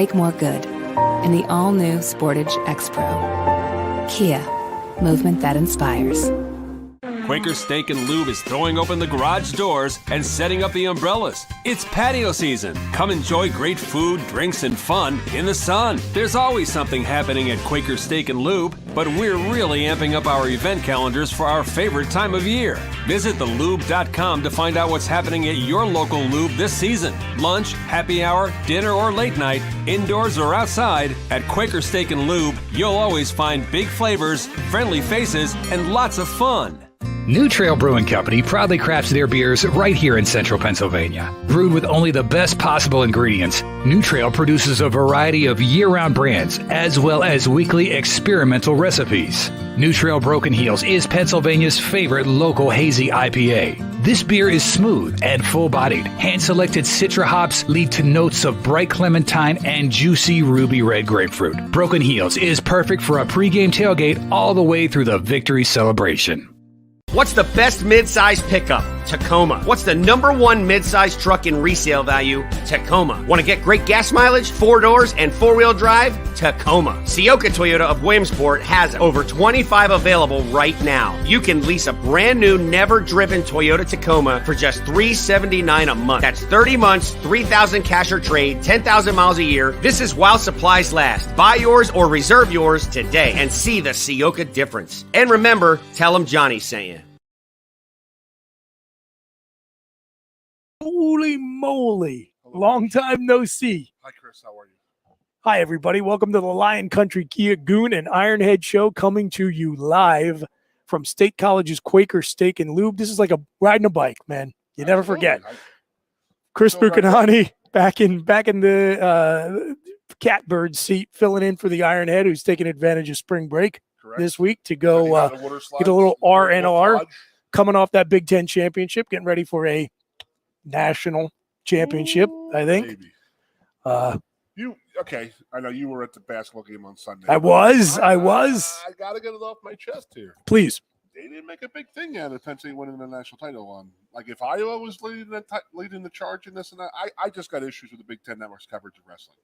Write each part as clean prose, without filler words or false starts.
make more good in the all-new Sportage X-Pro. Kia, movement that inspires. Quaker Steak and Lube is throwing open the garage doors and setting up the umbrellas. It's patio season. Come enjoy great food, drinks, and fun in the sun. There's always something happening at Quaker Steak and Lube, but we're really amping up our event calendars for our favorite time of year. Visit thelube.com to find out what's happening at your local Lube this season. Lunch, happy hour, dinner, or late night, indoors or outside, at Quaker Steak and Lube, you'll always find big flavors, friendly faces, and lots of fun. New Trail Brewing Company proudly crafts their beers right here in central Pennsylvania. Brewed with only the best possible ingredients, New Trail produces a variety of year-round brands as well as weekly experimental recipes. New Trail Broken Heels is Pennsylvania's favorite local hazy IPA. This beer is smooth and full-bodied. Hand-selected Citra hops lead to notes of bright clementine and juicy ruby red grapefruit. Broken Heels is perfect for a pregame tailgate all the way through the victory celebration. What's the best mid-size pickup? Tacoma. What's the #1 mid-size truck in resale value? Tacoma. Want to get great gas mileage, 4 doors, and 4-wheel drive? Tacoma. Sioka Toyota of Williamsport has over 25 available right now. You can lease a brand new, never-driven Toyota Tacoma for just $379 a month. That's 30 months, 3,000 cash or trade, 10,000 miles a year. This is while supplies last. Buy yours or reserve yours today and see the Sioka difference. And remember, tell them Johnny sent you. Holy moly. Long time no see. Hi, Chris. How are you? Hi, everybody. Welcome to the Lion Country Kia Goon and Ironhead Show, coming to you live from State College's Quaker Steak and Lube. This is like riding a bike, man. You never forget. Chris Bucanani back in the catbird seat, filling in for the Ironhead, who's taking advantage of spring break this week to go get a little R&R, coming off that Big Ten championship, getting ready for a national championship, I think. Okay? I know you were at the basketball game on Sunday. I was. I got to get it off my chest here. Please. They didn't make a big thing out of Penn State winning the national title. Like, if Iowa was leading the charge in this and that, I just got issues with the Big Ten Network's coverage of wrestling.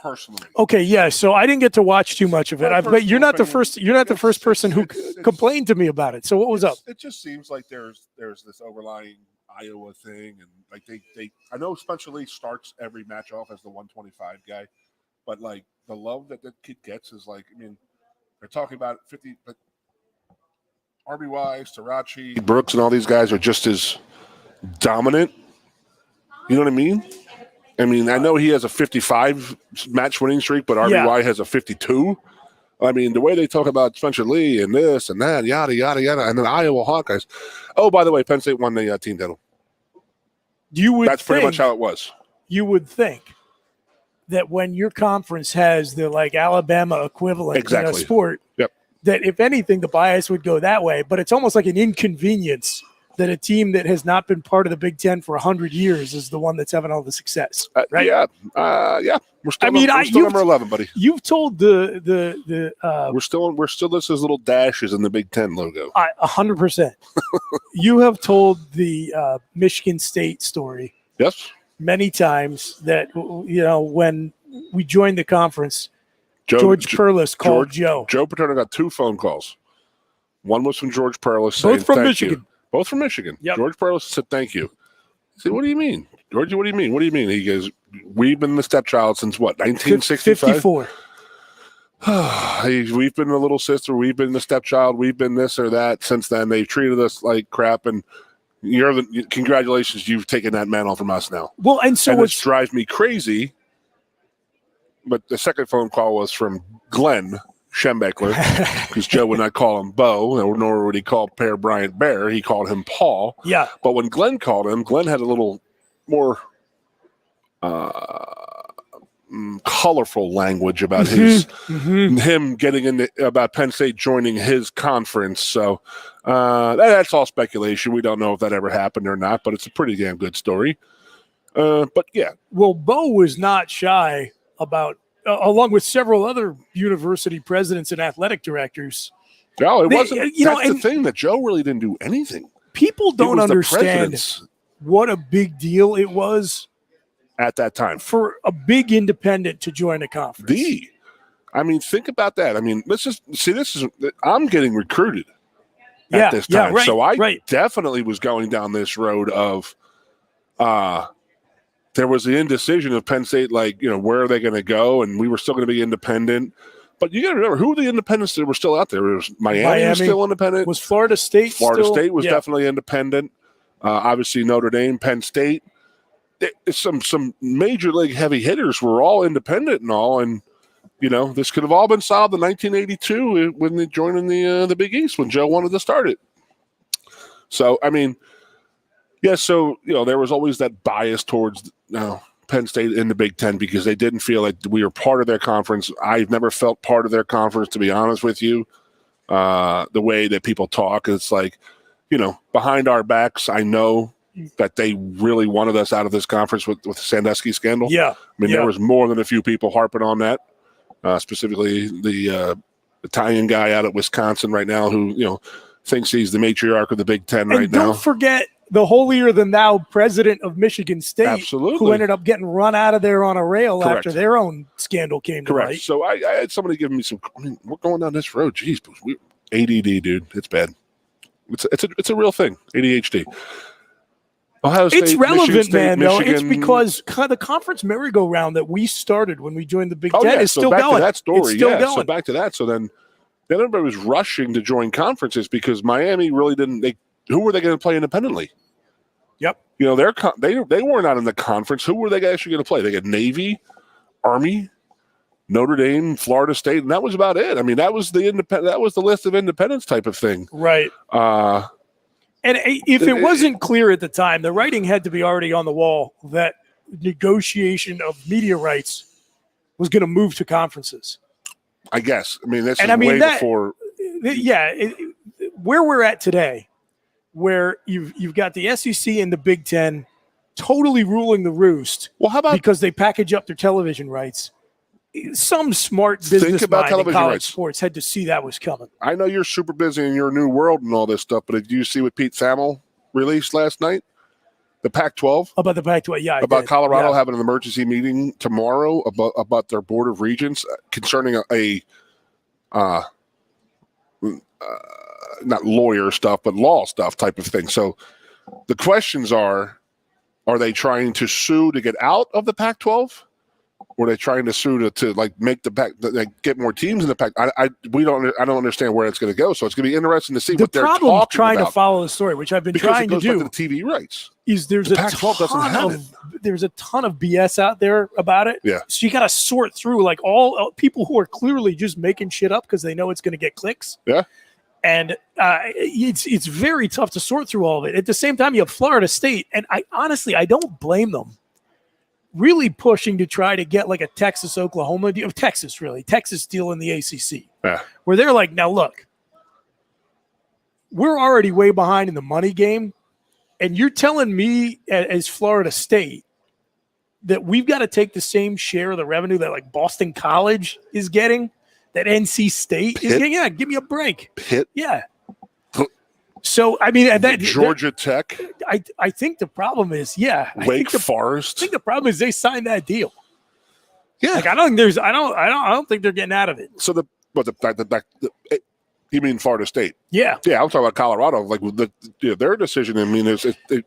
Personally. Okay, yeah. So I didn't get to watch too much of it. But you're not the first. You're not the first person who complained to me about it. So what was up? It just seems like there's this overlying Iowa thing, and like they I know Spencer Lee starts every match off as the 125 guy, but like the love that kid gets is like, I mean, they're talking about 50, but RBY, Srirachi, Brooks, and all these guys are just as dominant. You know what I mean? I mean, I know he has a 55 match winning streak, but RBY has a 52. I mean, the way they talk about Spencer Lee and this and that, yada, yada, yada, and then Iowa Hawkeyes. Oh, by the way, Penn State won the team title. That's pretty much how it was. You would think that when your conference has the like Alabama equivalent in a sport, that if anything, the bias would go that way. But it's almost like an inconvenience that a team that has not been part of the Big Ten for 100 years is the one that's having all the success, right? Yeah. We're still number 11, buddy. You've told the we're still this is little dashes in the Big Ten logo. 100%. You have told the Michigan State story. Yes. Many times that, when we joined the conference, George Perlis called Joe. Joe Paterno got 2 phone calls. One was from George Perlis saying both from thank Michigan. You. Both from Michigan. Yep. George Perlis said thank you. I said, what do you mean? Georgie, what do you mean? What do you mean? He goes, we've been the stepchild since what, 1965? 54. We've been the little sister. We've been the stepchild. We've been this or that since then. They've treated us like crap, and congratulations, you've taken that mantle from us now. Well, and it drives me crazy. But the second phone call was from Glenn Schembeckler, because Joe would not call him Bo, nor would he call Per Bryant Bear. He called him Paul. Yeah. But when Glenn called him, Glenn had a little more colorful language about him getting in about Penn State joining his conference. So that's all speculation. We don't know if that ever happened or not, but it's a pretty damn good story. But yeah. Well, Bo was not shy about, along with several other university presidents and athletic directors. No, it wasn't. That's the thing, that Joe really didn't do anything. People don't understand what a big deal it was at that time. For a big independent to join a conference. Think about that. I mean, let's just see. I'm getting recruited at this time, right, so I right. definitely was going down this road of. There was the indecision of Penn State, where are they going to go? And we were still going to be independent. But you got to remember, who were the independents that were still out there? There was Miami was still independent. Was Florida State State was definitely independent. Obviously, Notre Dame, Penn State. Some major league heavy hitters were all independent and all. And, this could have all been solved in 1982 when they joined in the Big East, when Joe wanted to start it. So, so, there was always that bias towards Penn State in the Big Ten because they didn't feel like we were part of their conference. I've never felt part of their conference, to be honest with you. The way that people talk, it's like, behind our backs, I know that they really wanted us out of this conference with the Sandusky scandal. Yeah. There was more than a few people harping on that, specifically the Italian guy out at Wisconsin right now who, thinks he's the matriarch of the Big Ten right now. Don't forget the holier-than-thou president of Michigan State, Absolutely. who ended up getting run out of there on a rail Correct. after their own scandal came to light. So I had somebody giving me some. We're going down this road. Jeez, ADD, dude, it's bad. It's a real thing. ADHD. Ohio State, It's relevant, State, man. Though Michigan. it's because the conference merry-go-round that we started when we joined the Big Ten is so still back going. To that story, it's still going. So back to that. So then everybody was rushing to join conferences because Miami really didn't. Who were they going to play independently? Yep. They were not in the conference. Who were they actually going to play? They got Navy, Army, Notre Dame, Florida State, and that was about it. That was the list of independents type of thing. Right. And if it wasn't clear at the time, the writing had to be already on the wall that negotiation of media rights was going to move to conferences. I guess. This is way before. Yeah. Where we're at today, where you've got the SEC and the Big Ten totally ruling the roost. Well, how about because they package up their television rights? Some smart business mind in college sports had to see that was coming. I know you're super busy in your new world and all this stuff, but did you see what Pete Thamel released last night? The Pac-12? About the Pac-12, yeah. About Colorado having an emergency meeting tomorrow about their Board of Regents concerning not lawyer stuff, but law stuff type of thing. So the questions are they trying to sue to get out of the Pac-12? Or are they trying to sue to make the Pac, get more teams in the Pac? I don't understand where it's going to go. So it's going to be interesting to see what they're talking about. The problem trying to follow the story, which I've been trying to do, back to the TV rights, is there's a ton of BS out there about it. Yeah. So you got to sort through all people who are clearly just making shit up because they know it's going to get clicks. Yeah. And it's very tough to sort through all of it. At the same time, you have Florida State, and I don't blame them. Really pushing to try to get a Texas-Oklahoma deal, Texas deal in the ACC, where they're like, now look, we're already way behind in the money game, and you're telling me as Florida State that we've got to take the same share of the revenue that Boston College is getting, that NC State is getting? Yeah, give me a break. Pitt? Yeah. So, Georgia Tech. I think the problem is, Wake Forest. I think the problem is they signed that deal. Yeah. I don't think they're getting out of it. So you mean Florida State? Yeah. Yeah, I'm talking about Colorado. Their decision.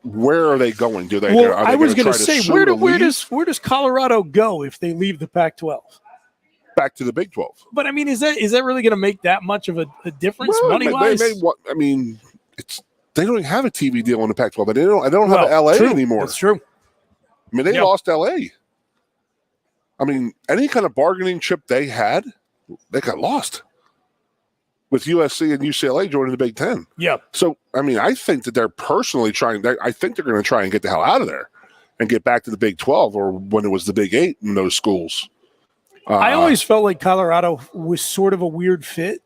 Where are they going? Do they? Well, are they I was going to say, where does Colorado go if they leave the Pac-12? Back to the Big 12. But is that really going to make that much of a difference money wise? They don't have a TV deal in the Pac-12, but they don't have LA anymore. That's true. They lost LA. Any kind of bargaining chip they had, they got lost with USC and UCLA joining the Big Ten. Yeah. So, I think that they're personally trying. I think they're going to try and get the hell out of there and get back to the Big 12 or when it was the Big 8 in those schools. I always felt like Colorado was sort of a weird fit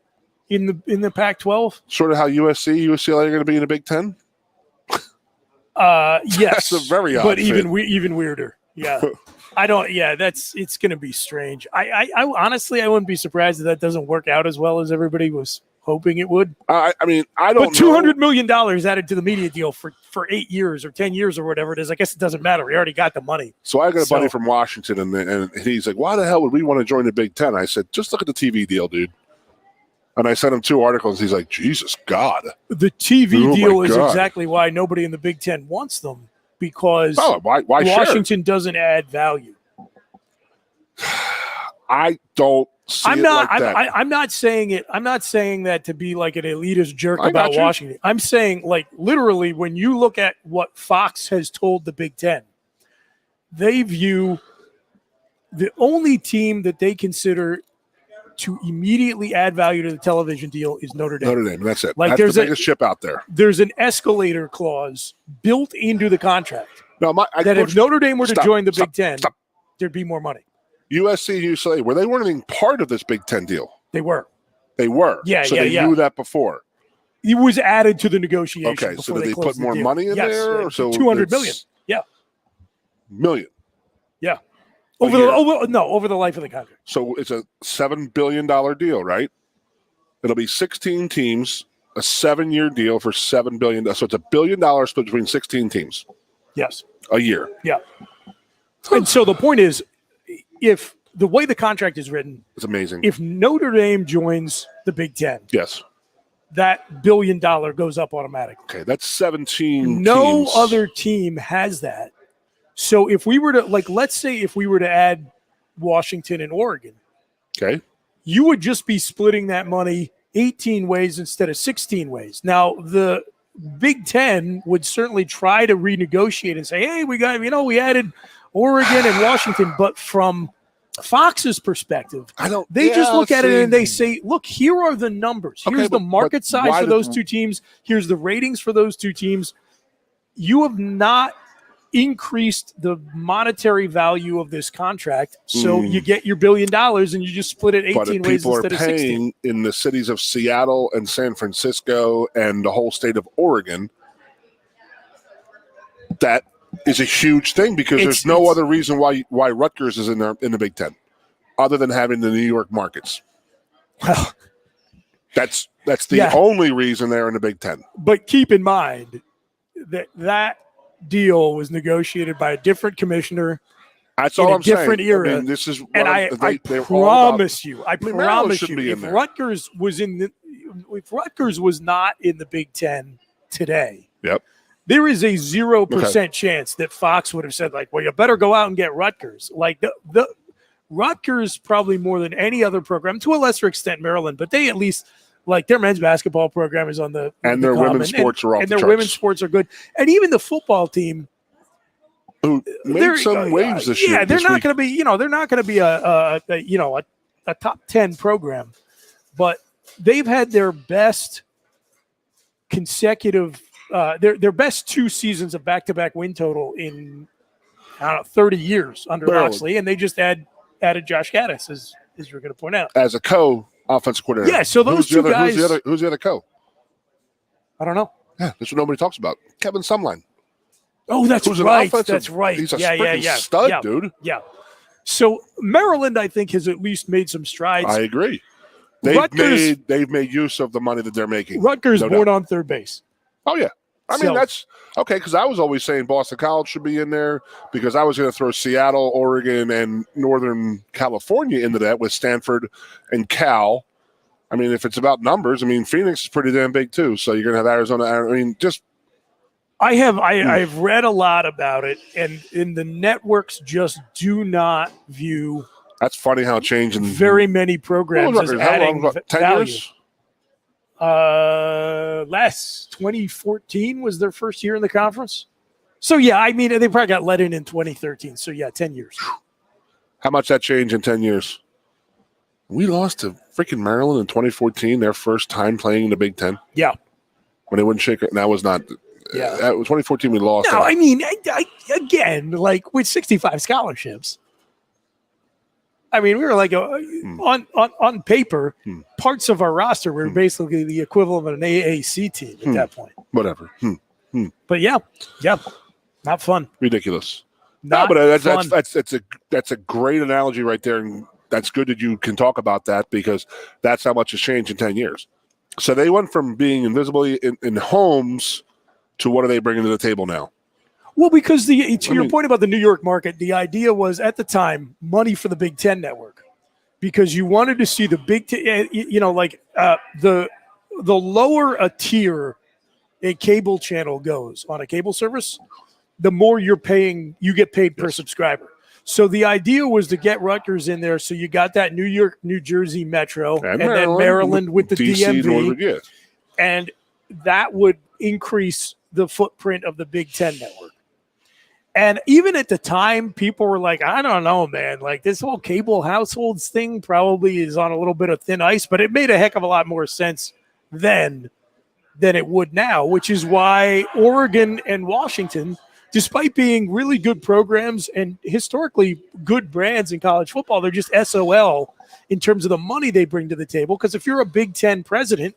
in the Pac-12. Sort of how USC, UCLA are going to be in the Big 10? Yes. That's a very odd but fit. even weirder. Yeah. It's going to be strange. I honestly, I wouldn't be surprised if that doesn't work out as well as everybody was hoping it would. I mean, I don't But $200 million added to the media deal for 8 years or 10 years or whatever it is. I guess it doesn't matter. We already got the money. So I got a buddy from Washington, and he's like, why the hell would we want to join the Big Ten? I said, just look at the TV deal, dude. And I sent him 2 articles. He's like, Jesus God. The TV deal is God. exactly why nobody in the Big Ten wants them, because why Washington share? doesn't add value. I don't see I'm it not. like that. I'm not saying it. I'm not saying that to be like an elitist jerk I got about you. Washington. I'm saying, like, literally, when you look at what Fox has told the Big Ten, they view the only team that they consider to immediately add value to the television deal is Notre Dame. Notre Dame, that's it. Like, that's there's the biggest ship out there. There's an escalator clause built into the contract No, that if Notre Dame were to Stop, join the stop, Big Ten, stop. there'd be more money. USC and UCLA, they weren't even part of this Big Ten deal. They were. They were. Yeah, so yeah, they yeah. knew that before. It was added to the negotiation. Okay, so before did they closed put the more deal. money in Yes, there? So $200 million. it's Yeah, million. yeah. A Over year. over the life of the contract. So it's a $7 billion deal, right? It'll be 16 teams, a 7-year deal for $7 billion. So it's $1 billion split between 16 teams Yes. a year. Yeah. And so the point is, if the way the contract is written, It's amazing. if Notre Dame joins the Big Ten, Yes. that $1 billion goes up automatically. Okay, that's 17 No teams. other team has that. So if we were to, like, let's say if we were to add Washington and Oregon, Okay. you would just be splitting that money 18 ways instead of 16 ways. Now, the Big Ten would certainly try to renegotiate and say, hey, we added Oregon and Washington. But from Fox's perspective, they just look at it and they say, look, here are the numbers. Here's the market size for those two teams. Here's the ratings for those two teams. You have not increased the monetary value of this contract, so you get your $1 billion and you just split it 18 ways instead of 16. People are paying in the cities of Seattle and San Francisco and the whole state of Oregon. That is a huge thing because there's no other reason why Rutgers is in the Big Ten, other than having the New York markets. Well, that's the only reason they're in the Big Ten. But keep in mind that deal was negotiated by a different commissioner. That's all I'm saying. Different era. I mean, this is, and I promise you, if Rutgers was not in the Big Ten today, yep, there is a 0% chance that Fox would have said, like, well, you better go out and get Rutgers. Like the Rutgers, probably more than any other program, to a lesser extent Maryland, but they at least, like, their men's basketball program is on the and their women's sports are off and the their charts. Women's sports are good, and even the football team. Who made some waves this year? Yeah, they're not going to be, they're not going to be a top 10 program, but they've had their best consecutive, their best 2 seasons of back-to-back win total in 30 years under Moxley, and they just added Josh Gaddis, as you're going to point out, as a offensive coordinator. Yeah, so those two guys. Who's the other co? I don't know. Yeah, that's what nobody talks about. Kevin Sumline. Oh, that's right. That's right. He's a stud, dude. Yeah. So Maryland, I think, has at least made some strides. I agree. They've made use of the money that they're making. Rutgers born on third base. Oh yeah. I mean, that's okay, because I was always saying Boston College should be in there because I was going to throw Seattle, Oregon, and Northern California into that with Stanford and Cal. I mean, if it's about numbers, I mean, Phoenix is pretty damn big too. So you're going to have Arizona. I mean, just. I've read a lot about it, and the networks just do not view. That's funny how it changed in very many programs as adding 10 value. years? Last 2014 was their first year in the conference. So yeah, I mean, they probably got let in 2013. So yeah, 10 years. How much that changed in 10 years? We lost to freaking Maryland in 2014, their first time playing in the Big Ten. Yeah. When they wouldn't shake it. And that was not. Yeah. 2014, we lost. No, I mean, again, like with 65 scholarships. I mean, we were like on paper, parts of our roster were basically the equivalent of an AAC team at that point. Whatever. But yeah, not fun. Ridiculous. Not fun. That's a great analogy right there, and that's good that you can talk about that because that's how much has changed in 10 years. So they went from being invisible in homes to what are they bringing to the table now? Well, because your point about the New York market, the idea was at the time money for the Big Ten network, because you wanted to see the Big Ten, the lower a tier a cable channel goes on a cable service, the more you get paid per subscriber. So the idea was to get Rutgers in there, so you got that New York, New Jersey metro, and then Maryland with the DC, DMV, and that would increase the footprint of the Big Ten network. And even at the time, people were like, I don't know, man. Like, this whole cable households thing probably is on a little bit of thin ice, but it made a heck of a lot more sense then than it would now, which is why Oregon and Washington, despite being really good programs and historically good brands in college football, they're just SOL in terms of the money they bring to the table. Because if you're a Big Ten president,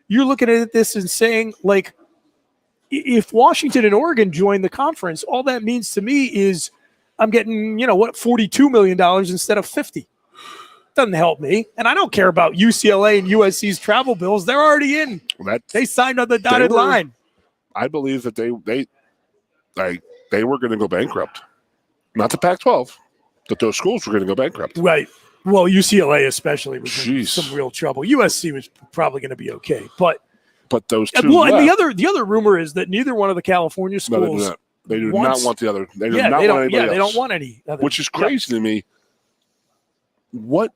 you're looking at this and saying, like, if Washington and Oregon join the conference, all that means to me is I'm getting, $42 million instead of $50. Doesn't help me. And I don't care about UCLA and USC's travel bills. They're already in. They signed on the dotted line. I believe that they were going to go bankrupt. Not the Pac-12, that those schools were going to go bankrupt. Right. Well, UCLA especially was in some real trouble. USC was probably going to be okay, but those two. Well, and the other rumor is that neither one of the California schools. No, they do not want the other. They do not want anybody else. They don't want any. Which is crazy to me. What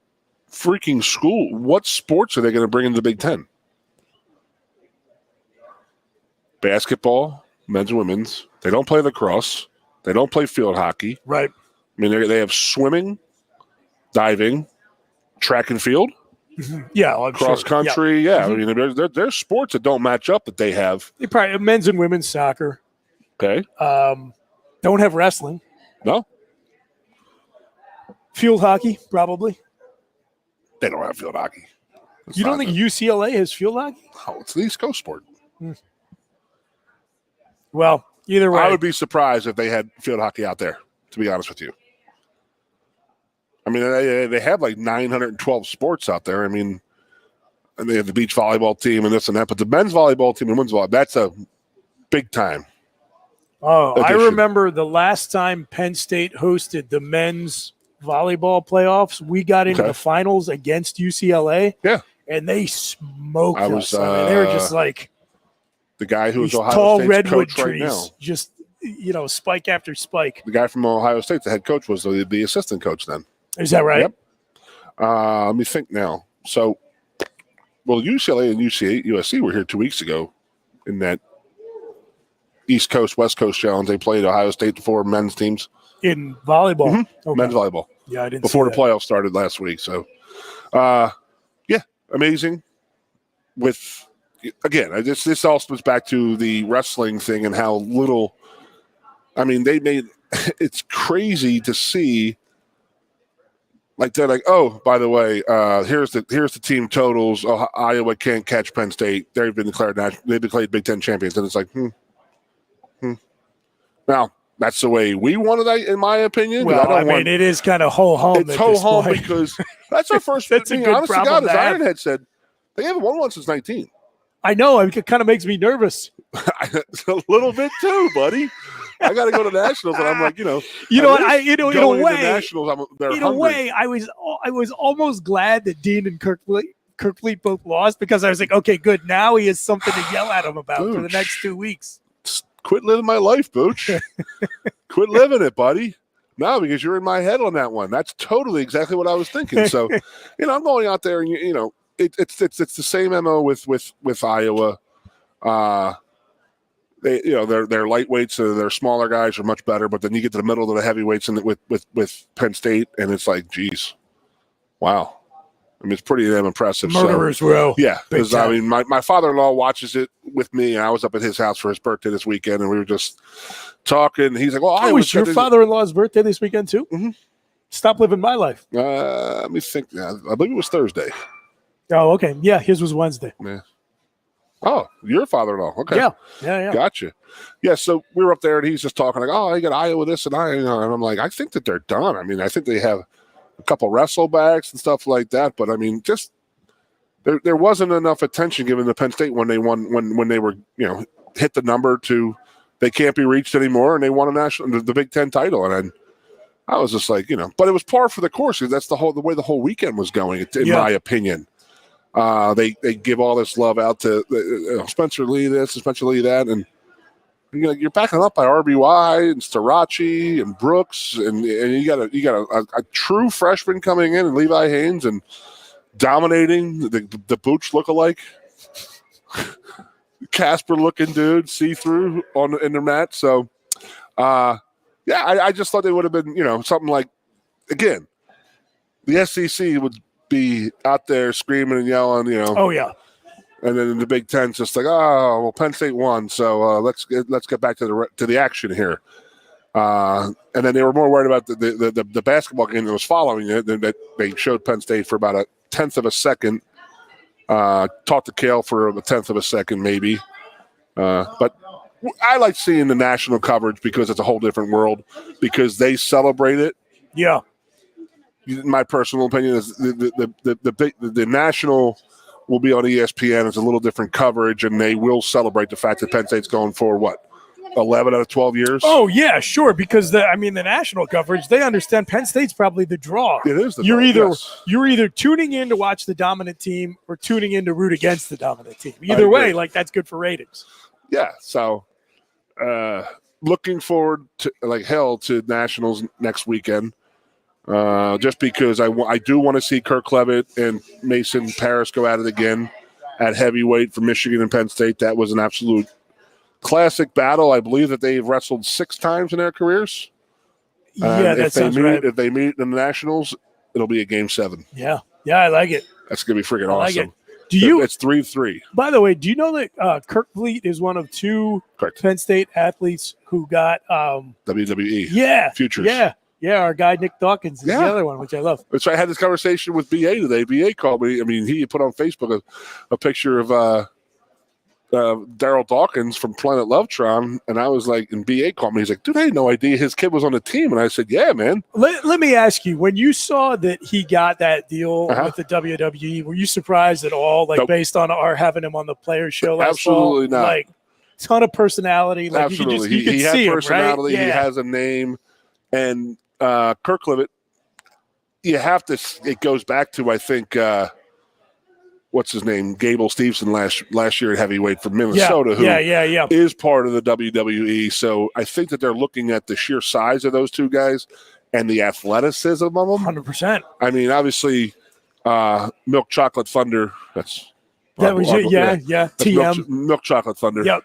freaking school? What sports are they going to bring into the Big Ten? Basketball, men's and women's. They don't play lacrosse. They don't play field hockey. Right. I mean, they have swimming, diving, track and field. Yeah, cross country. Yeah, I mean, there's sports that don't match up that they have. They probably have men's and women's soccer. Okay. Don't have wrestling. No. Field hockey, probably. They don't have field hockey. You don't think UCLA has field hockey? No, it's the East Coast sport. Well, either way, I would be surprised if they had field hockey out there, to be honest with you. I mean, they have like 912 sports out there. I mean, and they have the beach volleyball team and this and that, but the men's volleyball team and women's volleyball, that's a big time. Oh, addition. I remember the last time Penn State hosted the men's volleyball playoffs, we got into the finals against UCLA. Yeah. And they smoked us. I mean, they were just like the guy who's Ohio tall State's redwood coach trees, right now. just, spike after spike. The guy from Ohio State, the head coach, was the assistant coach then. Is that right? Yep. Let me think now. So, UCLA and USC were here 2 weeks ago in that East Coast, West Coast challenge. They played Ohio State, the 4 men's teams. In volleyball? Mm-hmm. Okay. Men's volleyball. Yeah, I didn't before see the playoffs started last week. So, amazing. With, again, this all comes back to the wrestling thing and how little, I mean, they made, it's crazy to see. Like they're like, oh, by the way, here's the team totals. Oh, Iowa can't catch Penn State. They've been declared Big Ten champions, and it's like, Now that's the way we wanted that, in my opinion. Well, I mean, it is kind of ho hum. It's ho hum because that's our first. That's a good honest problem to God, as Ironhead said, they haven't won one since 19. I know. It kind of makes me nervous. A little bit too, buddy. I got to go to nationals, and I'm like, in a way, I was almost glad that Dean and Kirkfleet both lost, because I was like, okay, good. Now he has something to yell at him about for the next 2 weeks. Quit living my life, Booch. Quit living it, buddy. No, because you're in my head on that one. That's totally exactly what I was thinking. So, I'm going out there, and it's the same MO with Iowa. They, their lightweights, their smaller guys are much better, but then you get to the middle of the heavyweights and with Penn State, and it's like, geez, wow. I mean, it's pretty damn impressive. Murderers row. Yeah, because I mean, my father-in-law watches it with me, and I was up at his house for his birthday this weekend, and we were just talking. He's like, "Well, it was your father-in-law's birthday this weekend too." Mm-hmm. Stop living my life. Let me think. I believe it was Thursday. Oh, okay. Yeah, his was Wednesday. Yeah. Oh, your father-in-law. Okay. Yeah. Gotcha. Yeah, so we were up there, and he's just talking like, oh, I got Iowa this and and I'm like, I think that they're done. I mean, I think they have a couple wrestle backs and stuff like that, but I mean, just there wasn't enough attention given to Penn State when they won when they were hit the number to they can't be reached anymore, and they won the Big Ten title, and I was just like but it was par for the course because that's the way the whole weekend was going, in my opinion. They give all this love out to Spencer Lee this and Spencer Lee that, and you're backing up by RBY and Starachi and Brooks, and you got a true freshman coming in and Levi Haynes and dominating the Booch lookalike, Casper looking dude, see through in the mat. So, I just thought they would have been something like, again, the SEC would be out there screaming and yelling, Oh yeah. And then in the Big Ten, just like, oh, well, Penn State won, so let's get back to the action here. And then they were more worried about the basketball game that was following it. That they showed Penn State for about a tenth of a second, taught the Kale for a tenth of a second maybe. But I like seeing the national coverage because it's a whole different world because they celebrate it. Yeah. My personal opinion is the national will be on ESPN. It's a little different coverage, and they will celebrate the fact that Penn State's going for 11 out of 12 years. Oh yeah, sure. Because the national coverage, they understand Penn State's probably the draw. It is the draw. Yes. You're either tuning in to watch the dominant team or tuning in to root against the dominant team. Either way, that's good for ratings. Yeah. So, looking forward to like hell to nationals next weekend. Just because I do want to see Kirk Levitt and Mason Paris go at it again at heavyweight for Michigan and Penn State. That was an absolute classic battle. I believe that they've wrestled 6 times in their careers. That sounds right. If they meet in the Nationals, it'll be a Game 7. Yeah, I like it. That's going to be freaking Like awesome. it. It's 3-3. By the way, do you know that Kirk Fleet is one of 2 Penn State athletes who got WWE? Yeah. Futures. Yeah, our guy Nick Dawkins is the other one, which I love. So I had this conversation with BA today. BA called me. I mean, he put on Facebook a picture of Daryl Dawkins from Planet Lovetron, and I was like, and BA called me. He's like, dude, I had no idea his kid was on the team. And I said, yeah, man. Let me ask you, when you saw that he got that deal with the WWE, were you surprised at all, Nope. based on our having him on the Players Show last Absolutely fall? not. Ton of personality. Absolutely. You could he see had personality. him, right? He has a name. And Kirk Levitt, you have to. It goes back to, I think, what's his name, Gable Stevenson last year at heavyweight from Minnesota, who is part of the WWE. So I think that they're looking at the sheer size of those two guys and the athleticism of them. 100%. I mean, obviously, Milk Chocolate Thunder. That was it. Yeah. TM Milk Chocolate Thunder. Yep.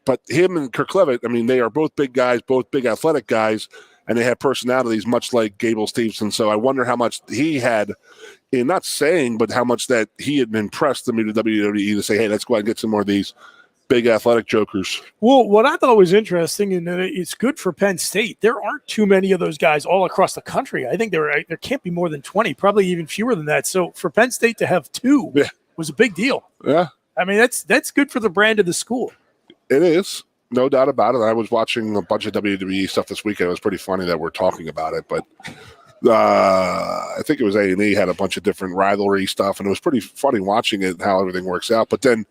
But him and Kirk Levitt, I mean, they are both big guys, both big athletic guys, and they have personalities much like Gable Stevenson. So I wonder how much he had in not saying, but how much that he had impressed them to WWE to say, hey, let's go out and get some more of these big athletic jokers. Well, what I thought was interesting, and it's good for Penn State, there aren't too many of those guys all across the country. I think there can't be more than 20, probably even fewer than that. So for Penn State to have 2 was a big deal. Yeah. I mean, that's good for the brand of the school. It is. No doubt about it. I was watching a bunch of WWE stuff this weekend. It was pretty funny that we're talking about it, but I think it was A&E had a bunch of different rivalry stuff, and it was pretty funny watching it and how everything works out. But then,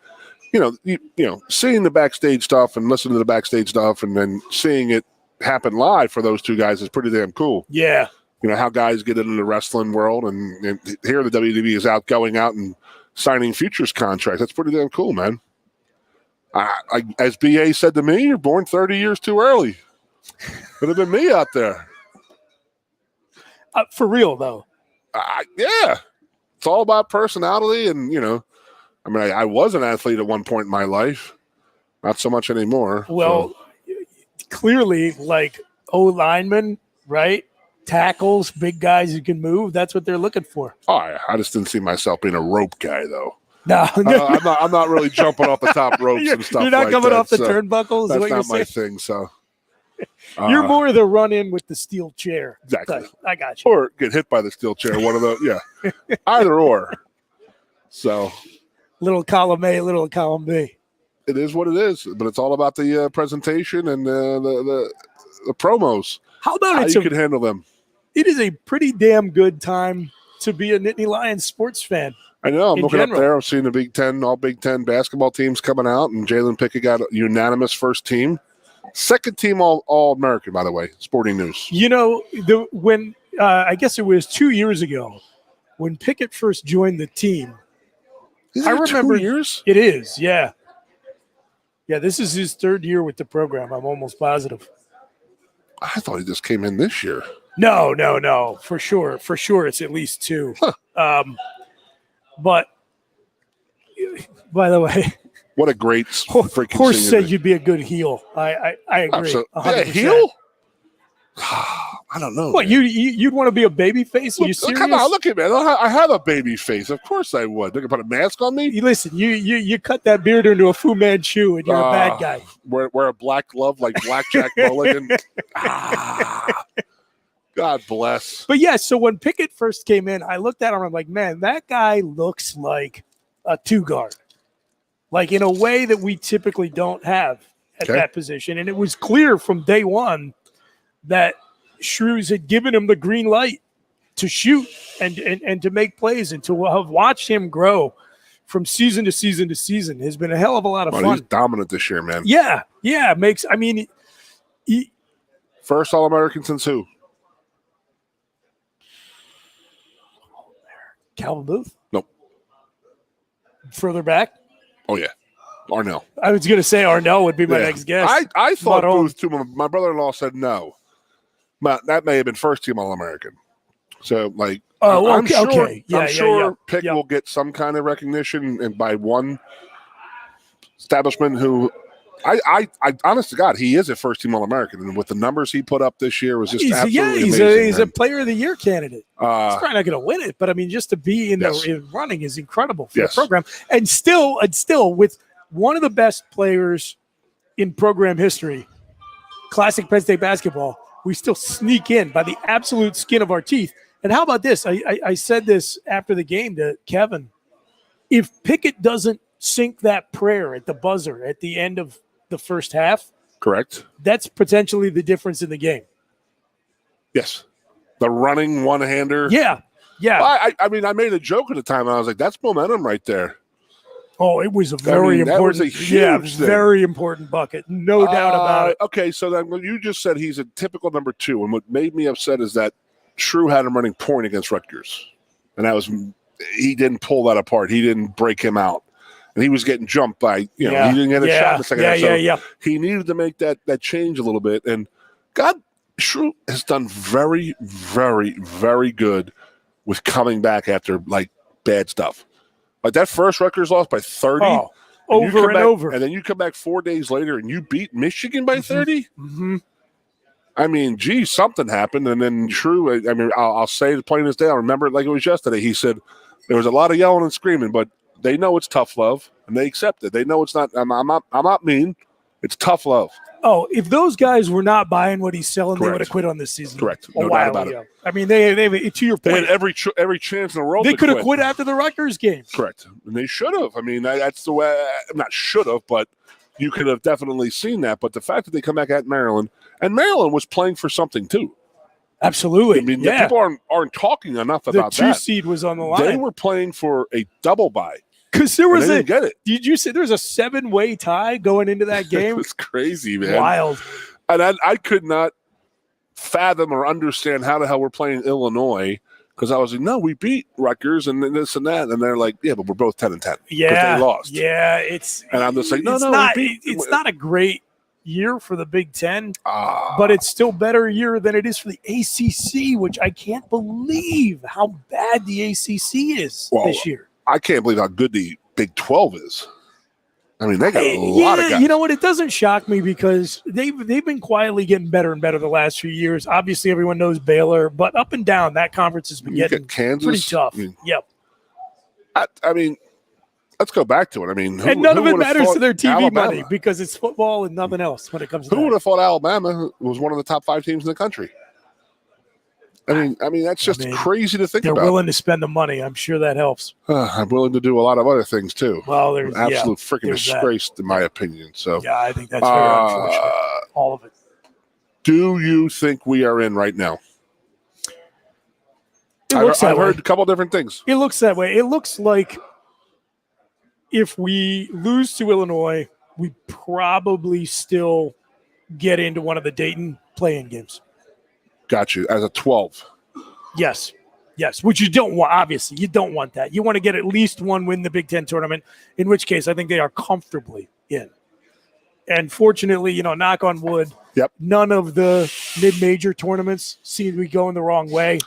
seeing the backstage stuff and listening to the backstage stuff and then seeing it happen live for those two guys is pretty damn cool. Yeah. How guys get into the wrestling world, and here the WWE is going out and signing futures contracts. That's pretty damn cool, man. As BA said to me, you're born 30 years too early. Could have been me out there. For real, though. Yeah. It's all about personality. And, I was an athlete at one point in my life. Not so much anymore. Well, clearly, O-linemen, right? Tackles, big guys who can move. That's what they're looking for. Oh, I just didn't see myself being a rope guy, though. No, I'm not really jumping off the top ropes and stuff. You're not like coming that, off the turnbuckles. That's what not you're my saying? thing. So you're more the run in with the steel chair. Exactly. I got you. Or get hit by the steel chair. One of those. Yeah, either or. So little column A, little column B. It is what it is, but it's all about the presentation and the promos. How about how you can handle them? It is a pretty damn good time to be a Nittany Lions sports fan. I know. I'm in looking general. up there. I'm seeing the Big Ten, all Big Ten basketball teams coming out, and Jalen Pickett got a unanimous first team. Second team All-American, by the way. Sporting News. You know, when I guess it was 2 years ago when Pickett first joined the team. Is it I remember 2 years? It is, yeah. Yeah, this is his third year with the program. I'm almost positive. I thought he just came in this year. No. For sure, it's at least 2. Huh. But by the way, What a great freaking Horse senior said day. you'd be a good heel. I agree. So, 100%. heel? I don't know. What, man. you'd want to be a baby face? Are you Look, serious? come on, look at me. I have a baby face. Of course I would. They can put a mask on me. Listen, you cut that beard into a Fu Manchu and you're a bad guy. Wear a black glove like Blackjack Mulligan. God bless. But yeah, so when Pickett first came in, I looked at him and I'm like, man, that guy looks like a 2-guard. Like in a way that we typically don't have at that position. And it was clear from day one that Shrews had given him the green light to shoot and to make plays, and to have watched him grow from season to season to season has been a hell of a lot of fun. He's dominant this year, man. Yeah. First All-American since who? Calvin Booth? Nope. Further back? Oh, yeah. Arnell. I was going to say Arnell would be my next guess. I thought But, Booth, too. My brother-in-law said no. But that may have been first-team All-American. So, like, I'm sure Pick will get some kind of recognition, and by one establishment who I honest to God, he is a first-team All-American, and with the numbers he put up this year was just absolutely amazing. He's a Player of the Year candidate. He's probably not going to win it, but I mean, just to be in the running is incredible for the program, and still with one of the best players in program history, classic Penn State basketball. We still sneak in by the absolute skin of our teeth. And how about this? I said this after the game to Kevin. If Pickett doesn't sink that prayer at the buzzer at the end of the first half, correct, that's potentially the difference in the game. Yes. The running one-hander. Yeah. I mean, I made a joke at the time. I was like, that's momentum right there. Oh, it was a very important, that was a huge thing. Very important bucket. No doubt about it. Okay, so then you just said he's a typical number 2, and what made me upset is that Shrew had him running point against Rutgers, and he didn't pull that apart. He didn't break him out, and he was getting jumped by he didn't get a shot in the second half. So he needed to make that change a little bit, and Shrew has done very, very, very good with coming back after like bad stuff. Like that first Rutgers loss by 30. Oh, over and over. And then you come back 4 days later and you beat Michigan by 30? Mm-hmm. I mean, geez, something happened. And then Shrew, I mean, I'll say it plain as day. I remember it like it was yesterday. He said there was a lot of yelling and screaming, but they know it's tough love and they accept it. They know it's not, I'm not mean. It's tough love. Oh, if those guys were not buying what he's selling, they would have quit on this season. Correct. No doubt about it. I mean, they to your point, they had every chance in the world. They could have quit after the Rutgers game. Correct. And they should have. I mean, that's the way, not should have, but you could have definitely seen that. But the fact that they come back at Maryland, and Maryland was playing for something too. Absolutely. I mean, people aren't talking enough about that. The 2 seed was on the line. They were playing for a double bye. Because there was didn't get it. Did you say there was a 7-way tie going into that game? It was crazy, man. Wild. And I could not fathom or understand how the hell we're playing Illinois, because I was like, no, we beat Rutgers and this and that. And they're like, yeah, but we're both 10-10. Yeah. They lost. Yeah. And I'm just like, no. It's not a great year for the Big Ten, but it's still better year than it is for the ACC, which I can't believe how bad the ACC is this year. I can't believe how good the Big 12 is. I mean, they got a lot of guys. You know what? It doesn't shock me because they've been quietly getting better and better the last few years. Obviously, everyone knows Baylor, but up and down, that conference has been getting Kansas, pretty tough. Yep. I mean, let's go back to it. I mean, and none of it matters to their TV Alabama money because it's football and nothing else when it comes to Who would have thought Alabama was one of the top 5 teams in the country? I mean, that's just crazy to think about. They're willing to spend the money. I'm sure that helps. I'm willing to do a lot of other things too. Well, there's absolute freaking disgrace, in my opinion. So yeah, I think that's very unfortunate. All of it. Do you think we are in right now? I've heard a couple different things. It looks that way. It looks like if we lose to Illinois, we probably still get into one of the Dayton play-in games. Got you. As a 12. Yes, which you don't want, obviously. You don't want that. You want to get at least one win in the Big Ten tournament, in which case I think they are comfortably in. And fortunately, knock on wood, none of the mid-major tournaments seem to be going the wrong way.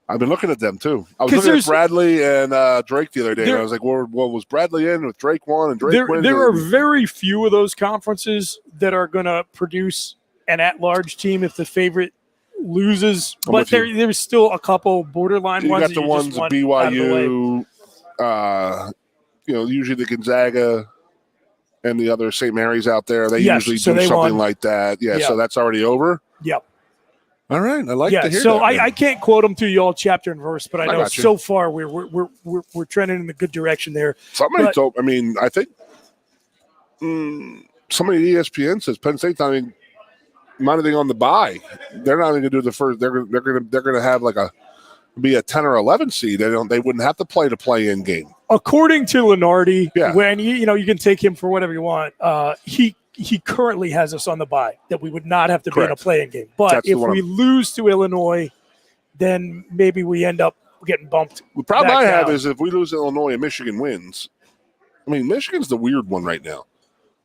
I've been looking at them, too. I was looking at Bradley and Drake the other day, and I was like, well, was Bradley in with Drake won and Drake wins? There are very few of those conferences that are going to produce an at-large team if the favorite loses, but there's still a couple borderline ones. You got the ones at BYU, usually the Gonzaga and the other St. Mary's out there. They usually do something like that. Yeah, so that's already over? Yep. All right, I like to hear that. So I can't quote them to you all chapter and verse, but I know so far we're trending in the good direction there. Somebody told. I mean, I think somebody at ESPN says Penn State's not even anything on the bye. They're not even going to do the first. They're going to have be a 10 or 11 seed. They wouldn't have to play-in game. According to Lenardi, when you can take him for whatever you want. He currently has us on the bye that we would not have to be in a play-in game. But if we lose to Illinois, then maybe we end up getting bumped. The problem I have is if we lose to Illinois and Michigan wins. I mean, Michigan's the weird one right now.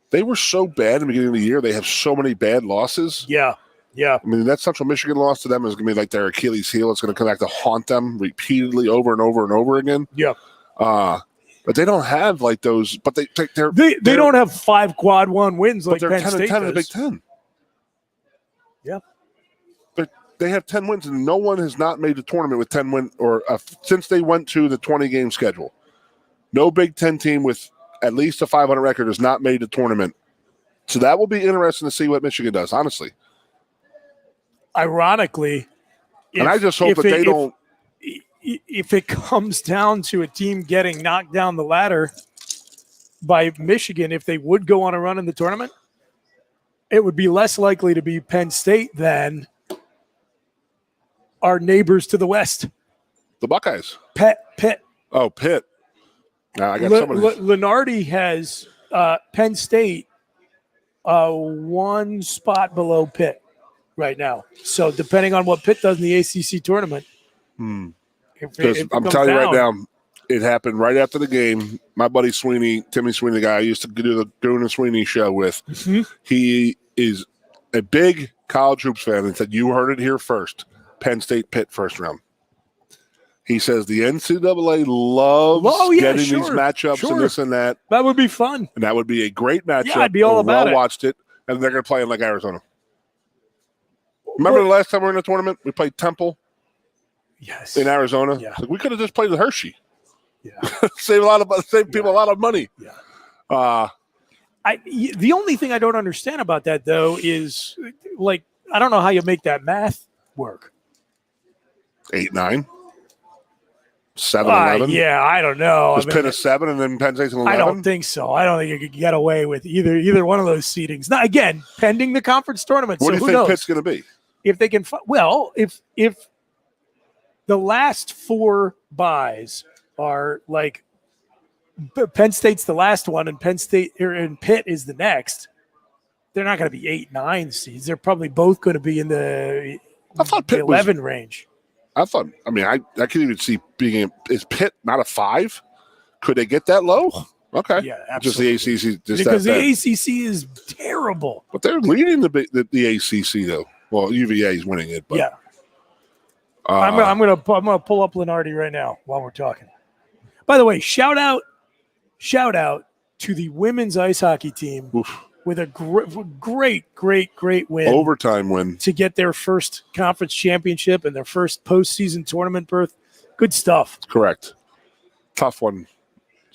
They were so bad in the beginning of the year. They have so many bad losses. Yeah. I mean, that Central Michigan loss to them is going to be like their Achilles heel. It's going to come back to haunt them repeatedly over and over and over again. Yeah. But they don't have like those. But they don't have 5 quad one wins like Penn State 10 does. in the Big Ten. Yeah. They have 10 wins, and no one has not made the tournament with 10 wins since they went to the 20-game schedule. No Big Ten team with at least a 500 record has not made the tournament. So that will be interesting to see what Michigan does, honestly. Ironically, and I just hope that they don't. If it comes down to a team getting knocked down the ladder by Michigan, if they would go on a run in the tournament, it would be less likely to be Penn State than our neighbors to the west. The Buckeyes. Pitt. Oh, Pitt. I got somebody. Lenardi has Penn State one spot below Pitt right now. So depending on what Pitt does in the ACC tournament. I'm telling you right now, it happened right after the game. My buddy Timmy Sweeney, the guy I used to do the Goon and Sweeney show with, he is a big college hoops fan and said, you heard it here first. Penn State Pitt first round. He says the NCAA loves getting these matchups and this and that. That would be fun. And that would be a great matchup. Yeah, I'd be all about it. Watched it, and they're going to play in like Arizona. Remember the last time we were in the tournament? We played Temple. Yes. In Arizona. Yeah. Like we could have just played with Hershey. Yeah. Save people a lot of money. Yeah. The only thing I don't understand about that though is like I don't know how you make that math work. 8-9. 7-11. Yeah, I don't know. Was Penn a 7 and then Penn State's an 11? I don't think so. I don't think you could get away with either one of those seedings. Now again, pending the conference tournament. What do you think Pitt's going to be? If they can, if the last 4 buys are like Penn State's the last one, and Pitt is the next. They're not going to be 8-9 seeds. They're probably both going to be in the 11 range. I could even see is Pitt not a 5? Could they get that low? Okay. Yeah, absolutely. Just the ACC. Because the ACC is terrible. But they're leading the ACC though. Well, UVA is winning it, but yeah. I'm gonna pull up Lenardi right now while we're talking. By the way, shout out to the women's ice hockey team with a great win, overtime win to get their first conference championship and their first postseason tournament berth. Good stuff. Correct. Tough one.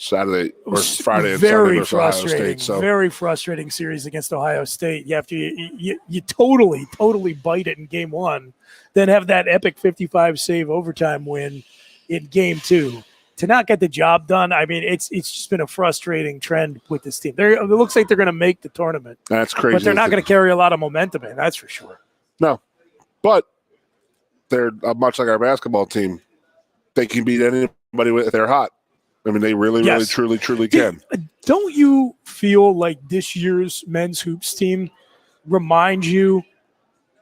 Saturday or Friday and very Sunday versus Ohio State. So very frustrating series against Ohio State. You have to you totally bite it in game 1, then have that epic 55 save overtime win in game 2 to not get the job done. I mean, it's just been a frustrating trend with this team. It looks like they're going to make the tournament. That's crazy, but they're not going to carry a lot of momentum in. That's for sure. No, but they're much like our basketball team. they can beat anybody if they're hot. I mean, they really, Yes. truly can. Don't you feel like this year's men's hoops team reminds you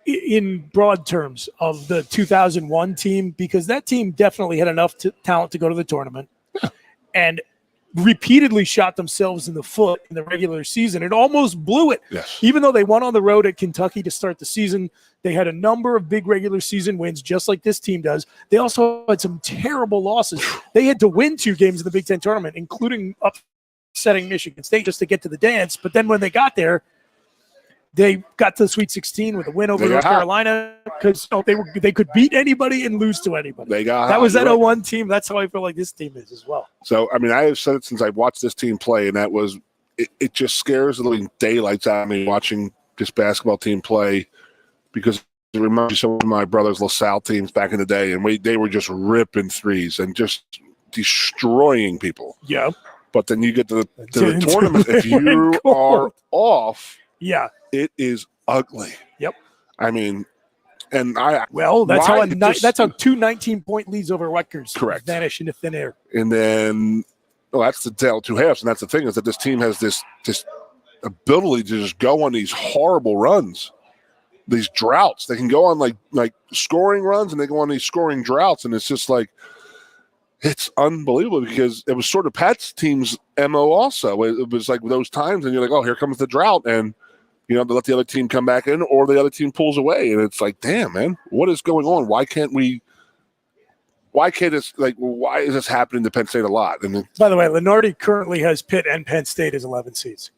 in broad terms of the 2001 team? Because that team definitely had enough talent to go to the tournament and repeatedly shot themselves in the foot in the regular season. It almost blew it. Yes. Even though they won on the road at Kentucky to start the season, they had a number of big regular season wins, just like this team does. They also had some terrible losses. They had to win 2 games in the Big Ten tournament, including upsetting Michigan State just to get to the dance. But then when they got there, they got to the Sweet 16 with a win over North Carolina because they could beat anybody and lose to anybody. That was that 01 team. That's how I feel like this team is as well. So, I mean, I have said it since I've watched this team play, and that was it just scares the living daylights out of me watching this basketball team play because it reminds me so much of my brother's LaSalle teams back in the day, and they were just ripping threes and just destroying people. Yeah. But then you get to the tournament, if you are off, it is ugly. Yep. I mean, and that's how 2 19-point leads over Rutgers vanish into thin air. And then that's the tale of 2 halves, and that's the thing is that this team has this ability to just go on these horrible runs, these droughts. They can go on like scoring runs, and they go on these scoring droughts, and it's just like it's unbelievable because it was sort of Pat's team's MO also. It was like those times, and you're like, oh, here comes the drought, and they let the other team come back in, or the other team pulls away, and it's like, damn, man, what is going on? Why is this happening to Penn State a lot? And by the way, Lenardi currently has Pitt and Penn State as 11 seeds.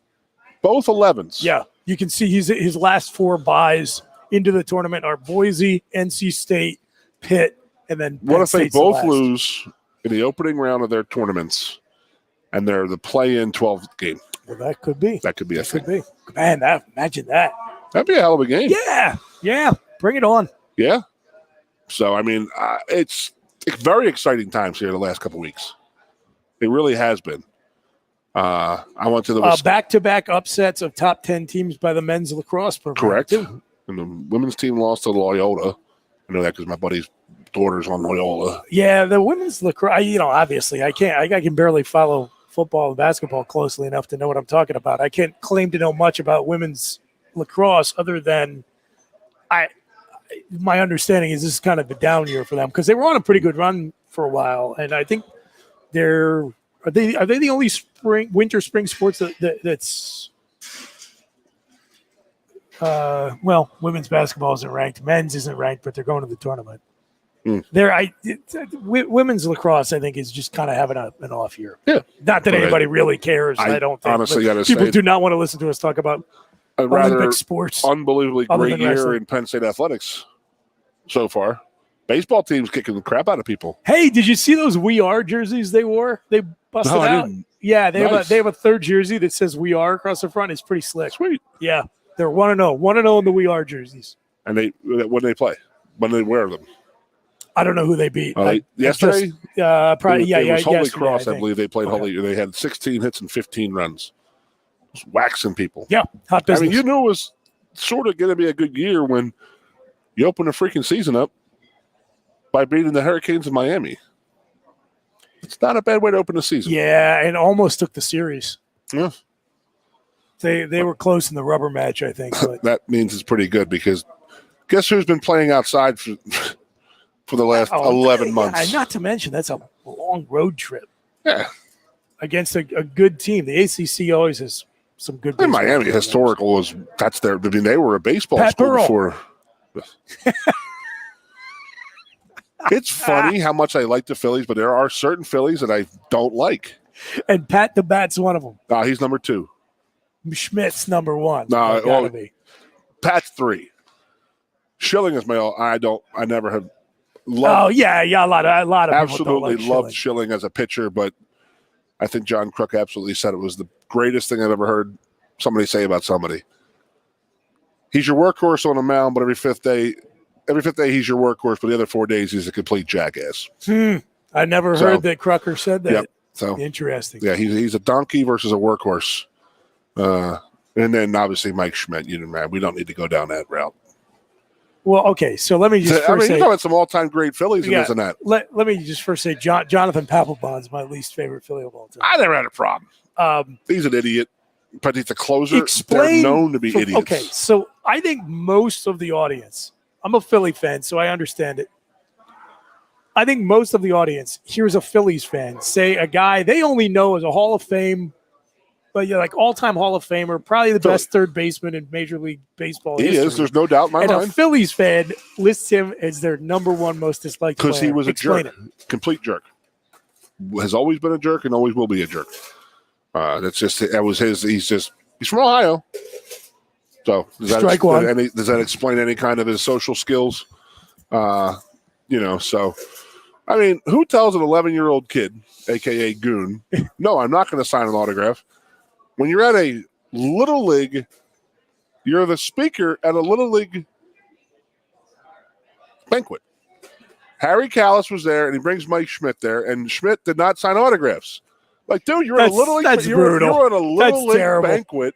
Both 11s. Yeah, you can see his last 4 buys into the tournament are Boise, NC State, Pitt, and then Penn what if State's they both lose in the opening round of their tournaments, and they're the play-in 12 game? Well, that could be. That could be a thing. Could be. Man, imagine that. That'd be a hell of a game. Yeah. Bring it on. Yeah. So, I mean, it's very exciting times here the last couple of weeks. It really has been. I went to the back-to-back upsets of top 10 teams by the men's lacrosse program. Correct. Too. And the women's team lost to Loyola. I know that because my buddy's daughter's on Loyola. Yeah, the women's lacrosse, obviously I can barely follow football and basketball closely enough to know what I'm talking about. I can't claim to know much about women's lacrosse other than my understanding is this is kind of a down year for them because they were on a pretty good run for a while, and I think are they the only winter spring sports that's women's basketball isn't ranked, men's isn't ranked, but they're going to the tournament. Women's lacrosse, I think, is just kind of having an off year. Yeah, not that anybody really cares. I don't think. Honestly, people do not want to listen to us talk about Olympic sports. Unbelievably great year in Penn State athletics so far. Baseball team's kicking the crap out of people. Hey, did you see those We Are jerseys they wore? They busted out. Yeah, they have a third jersey that says We Are across the front. It's pretty slick. Sweet. Yeah, they're 1-0, 1-0 in the We Are jerseys. And when do they play? When do they wear them? I don't know who they beat. Yesterday? Probably, it was Holy yesterday, Cross, I believe they played Holy. They had 16 hits and 15 runs. Just waxing people. Yeah, hot business. I mean, it was sort of going to be a good year when you open the freaking season up by beating the Hurricanes in Miami. It's not a bad way to open the season. Yeah, and almost took the series. Yeah. They were close in the rubber match, I think. But. That means it's pretty good because guess who's been playing outside for the last 11 months? Not to mention, that's a long road trip. Yeah. Against a good team. The ACC always has some good baseball. Miami historical was they were a baseball Pat school Pearl. before. It's funny how much I like the Phillies, but there are certain Phillies that I don't like. And Pat the Bat's one of them. No, he's number 2. Schmidt's number 1. No, Pat's 3. Schilling is I never have loved. Oh yeah, a lot of absolutely people loved Schilling as a pitcher, but I think John Crook absolutely said it was the greatest thing I've ever heard somebody say about somebody. He's your workhorse on a mound, but every fifth day he's your workhorse, but the other 4 days he's a complete jackass. I never heard that Crocker said that. Yep. So interesting. Yeah, he's a donkey versus a workhorse. And then obviously Mike Schmidt, we don't need to go down that route. Well, okay, so let me just I mean, first you're say, talking about some all-time great Phillies in this and that. let me just first say, Jonathan Papelbon's my least favorite Philly of all time. I never had a problem. He's an idiot, but he's a closer. Explain, They're known to be idiots. Okay, so I think most of the audience, I'm a Philly fan, so I understand it. I think most of the audience here's a Phillies fan say a guy they only know as a Hall of Fame, but like all-time Hall of Famer, probably the best third baseman in Major League Baseball history. He is. There's no doubt in my mind. mind. A Phillies fan lists him as their number one most disliked player. Because he was a jerk, complete jerk. Has always been a jerk and always will be a jerk. That was his. He's from Ohio. So does that explain any kind of his social skills? So I mean, who tells an 11-year-old kid, aka Goon, no, I'm not going to sign an autograph? When you're at a little league, you're the speaker at a little league banquet. Harry Callis was there, and he brings Mike Schmidt there, and Schmidt did not sign autographs. Like, dude, you're at a little league. You're at a little league banquet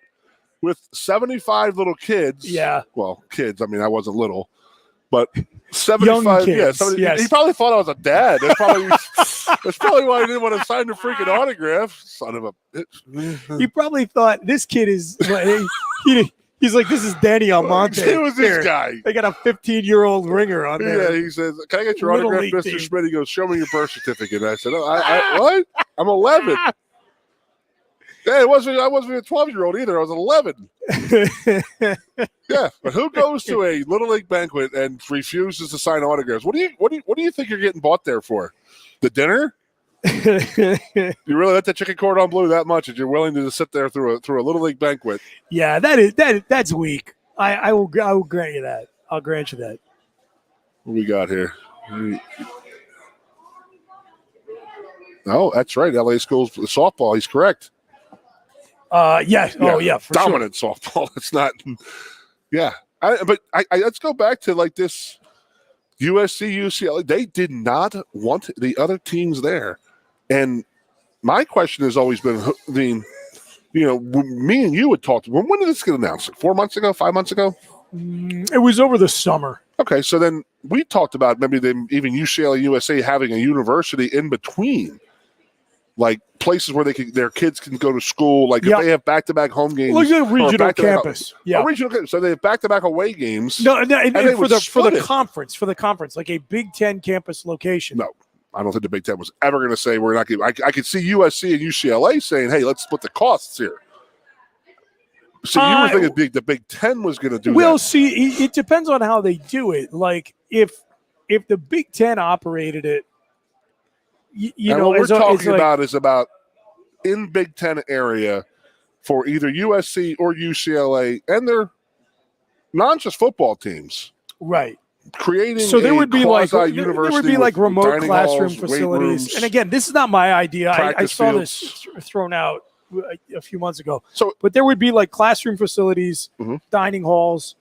with 75 little kids. Yeah. Well, kids. I mean, I wasn't little, but 75. Young kids, yes. He probably thought I was a dad. That's probably why he didn't want to sign the freaking autograph. Son of a bitch. He probably thought this kid is. He's like, this is Danny Almonte. It was this guy. They got a 15 -year-old ringer on there. Yeah, he says, "Can I get your autograph, Mr. Schmidt?" He goes, "Show me your birth certificate." And I said, "What? I'm 11." Yeah, I wasn't a 12-year-old either. I was 11. Yeah, but who goes to a little league banquet and refuses to sign autographs? What do you think you're getting bought there for? The dinner? You really let that chicken cordon bleu that much that you're willing to just sit there through a little league banquet? Yeah, that's weak. I will grant you that. I'll grant you that. What we got here? Oh, that's right. LA Schools softball. He's correct. Yeah. Oh, yeah. For dominant softball. It's not. Yeah. But let's go back to like this USC, UCLA. They did not want the other teams there. And my question has always been, me and you had talked. When did this get announced? 4 months ago? 5 months ago? It was over the summer. Okay. So then we talked about maybe even UCLA, USA having a university in between. Like places where their kids can go to school. Like if they have back-to-back home games, like a regional campus. A regional campus. So they have back-to-back away games. No, and for the conference, like a Big Ten campus location. No, I don't think the Big Ten was ever going to say we're not. I could see USC and UCLA saying, "Hey, let's split the costs here." So you were thinking the Big Ten was going to do that. Well, see, it depends on how they do it. Like if the Big Ten operated it. What we're talking about is about in Big Ten area for either USC or UCLA and their not just football teams, right? Creating there would be like remote classroom halls, facilities. And again, this is not my idea. I saw this thrown out a few months ago. But there would be like classroom facilities, dining halls,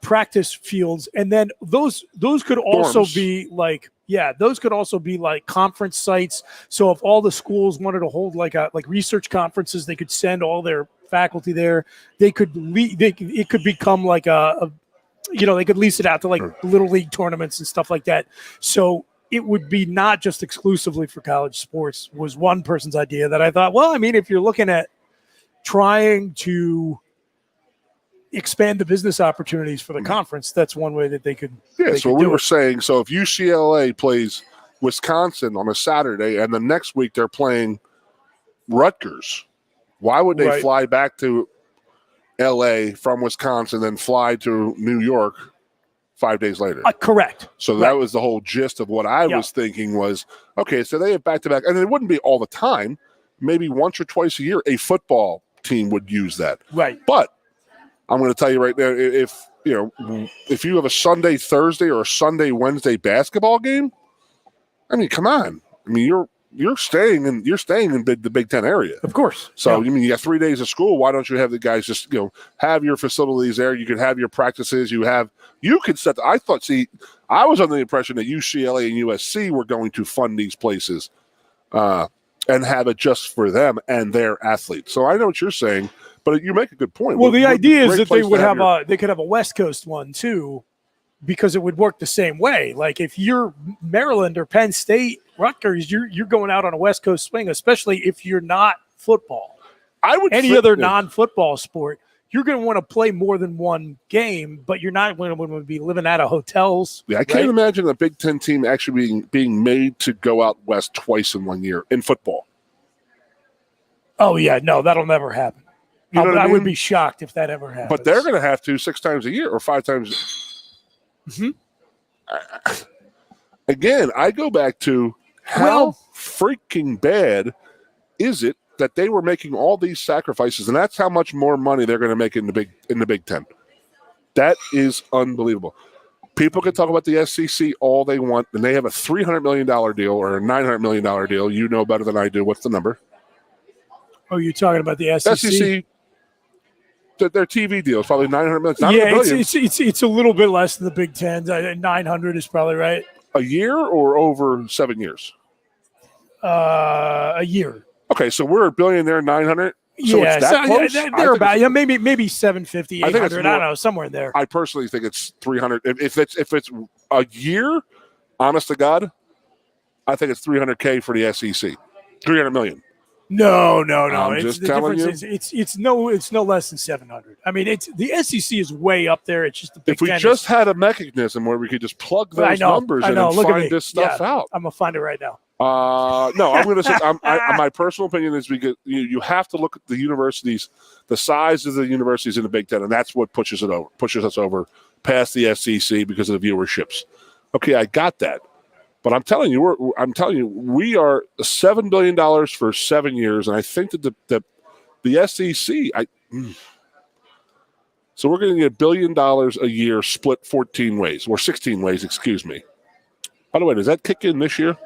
practice fields, and then those could also be like. Yeah, those could also be like conference sites. So if all the schools wanted to hold like research conferences, they could send all their faculty there. They could it could become like they could lease it out to like little league tournaments and stuff like that. So it would be not just exclusively for college sports. Was one person's idea that I thought, well, I mean, if you're looking at trying to expand the business opportunities for the conference, that's one way that they could. Yeah, so we were saying, so if UCLA plays Wisconsin on a Saturday and the next week they're playing Rutgers, why would they fly back to LA from Wisconsin, then fly to New York 5 days later? Correct. So that was the whole gist of what I was thinking was, okay, so they have back-to-back, and it wouldn't be all the time. Maybe once or twice a year, a football team would use that. Right. But I'm going to tell you right now, if you have a Sunday, Thursday, or a Sunday, Wednesday basketball game, I mean, come on. I mean, you're staying in the Big Ten area, of course. So I mean, you got 3 days of school. Why don't you have the guys just have your facilities there? You could have your practices. You could set. I was under the impression that UCLA and USC were going to fund these places. and have it just for them and their athletes. So I know what you're saying, but you make a good point. Well, the idea is that they would have a they could have a West Coast one too, because it would work the same way. Like if you're Maryland or Penn State, Rutgers, you're going out on a West Coast swing, especially if you're not football. Any other non-football sport, you're going to want to play more than one game, but you're not going to be living out of hotels. Yeah, I can't imagine a Big Ten team actually being made to go out west twice in 1 year in football. Oh, yeah. No, that'll never happen. You know what I mean? would be shocked if that ever happens. But they're going to have to 6 times a year or 5 times. Again, I go back to how freaking bad is it that they were making all these sacrifices, and that's how much more money they're going to make in the Big Ten. That is unbelievable. People can talk about the SEC all they want, and they have a $300 million deal or a $900 million deal. You know better than I do. What's the number? Oh, you're talking about the SEC? SEC, their TV deal is probably $900 million. Yeah, it's a little bit less than the Big Ten. 900 is probably right. A year or over 7 years? A year. Okay, so we're a billion there, 900. So yeah, it's that close? They're about maybe 750, 800. I don't know, somewhere in there. I personally think it's 300. If it's a year, honest to God, I think it's $300K for the SEC. 300 million. No. I'm just telling you. It's no less than 700. I mean, the SEC is way up there. It's just the Big Ten. If we just had a mechanism where we could just plug those numbers in and find this stuff out. I'm gonna find it right now. No, I'm going to say my personal opinion is because you have to look at the universities, the size of the universities in the Big Ten, and that's what pushes us over past the SEC because of the viewerships. Okay, I got that, but I'm telling you, we are $7 billion for 7 years, and I think that the SEC, so we're going to get $1 billion a year, split 14 ways or 16 ways, excuse me. By the way, does that kick in this year?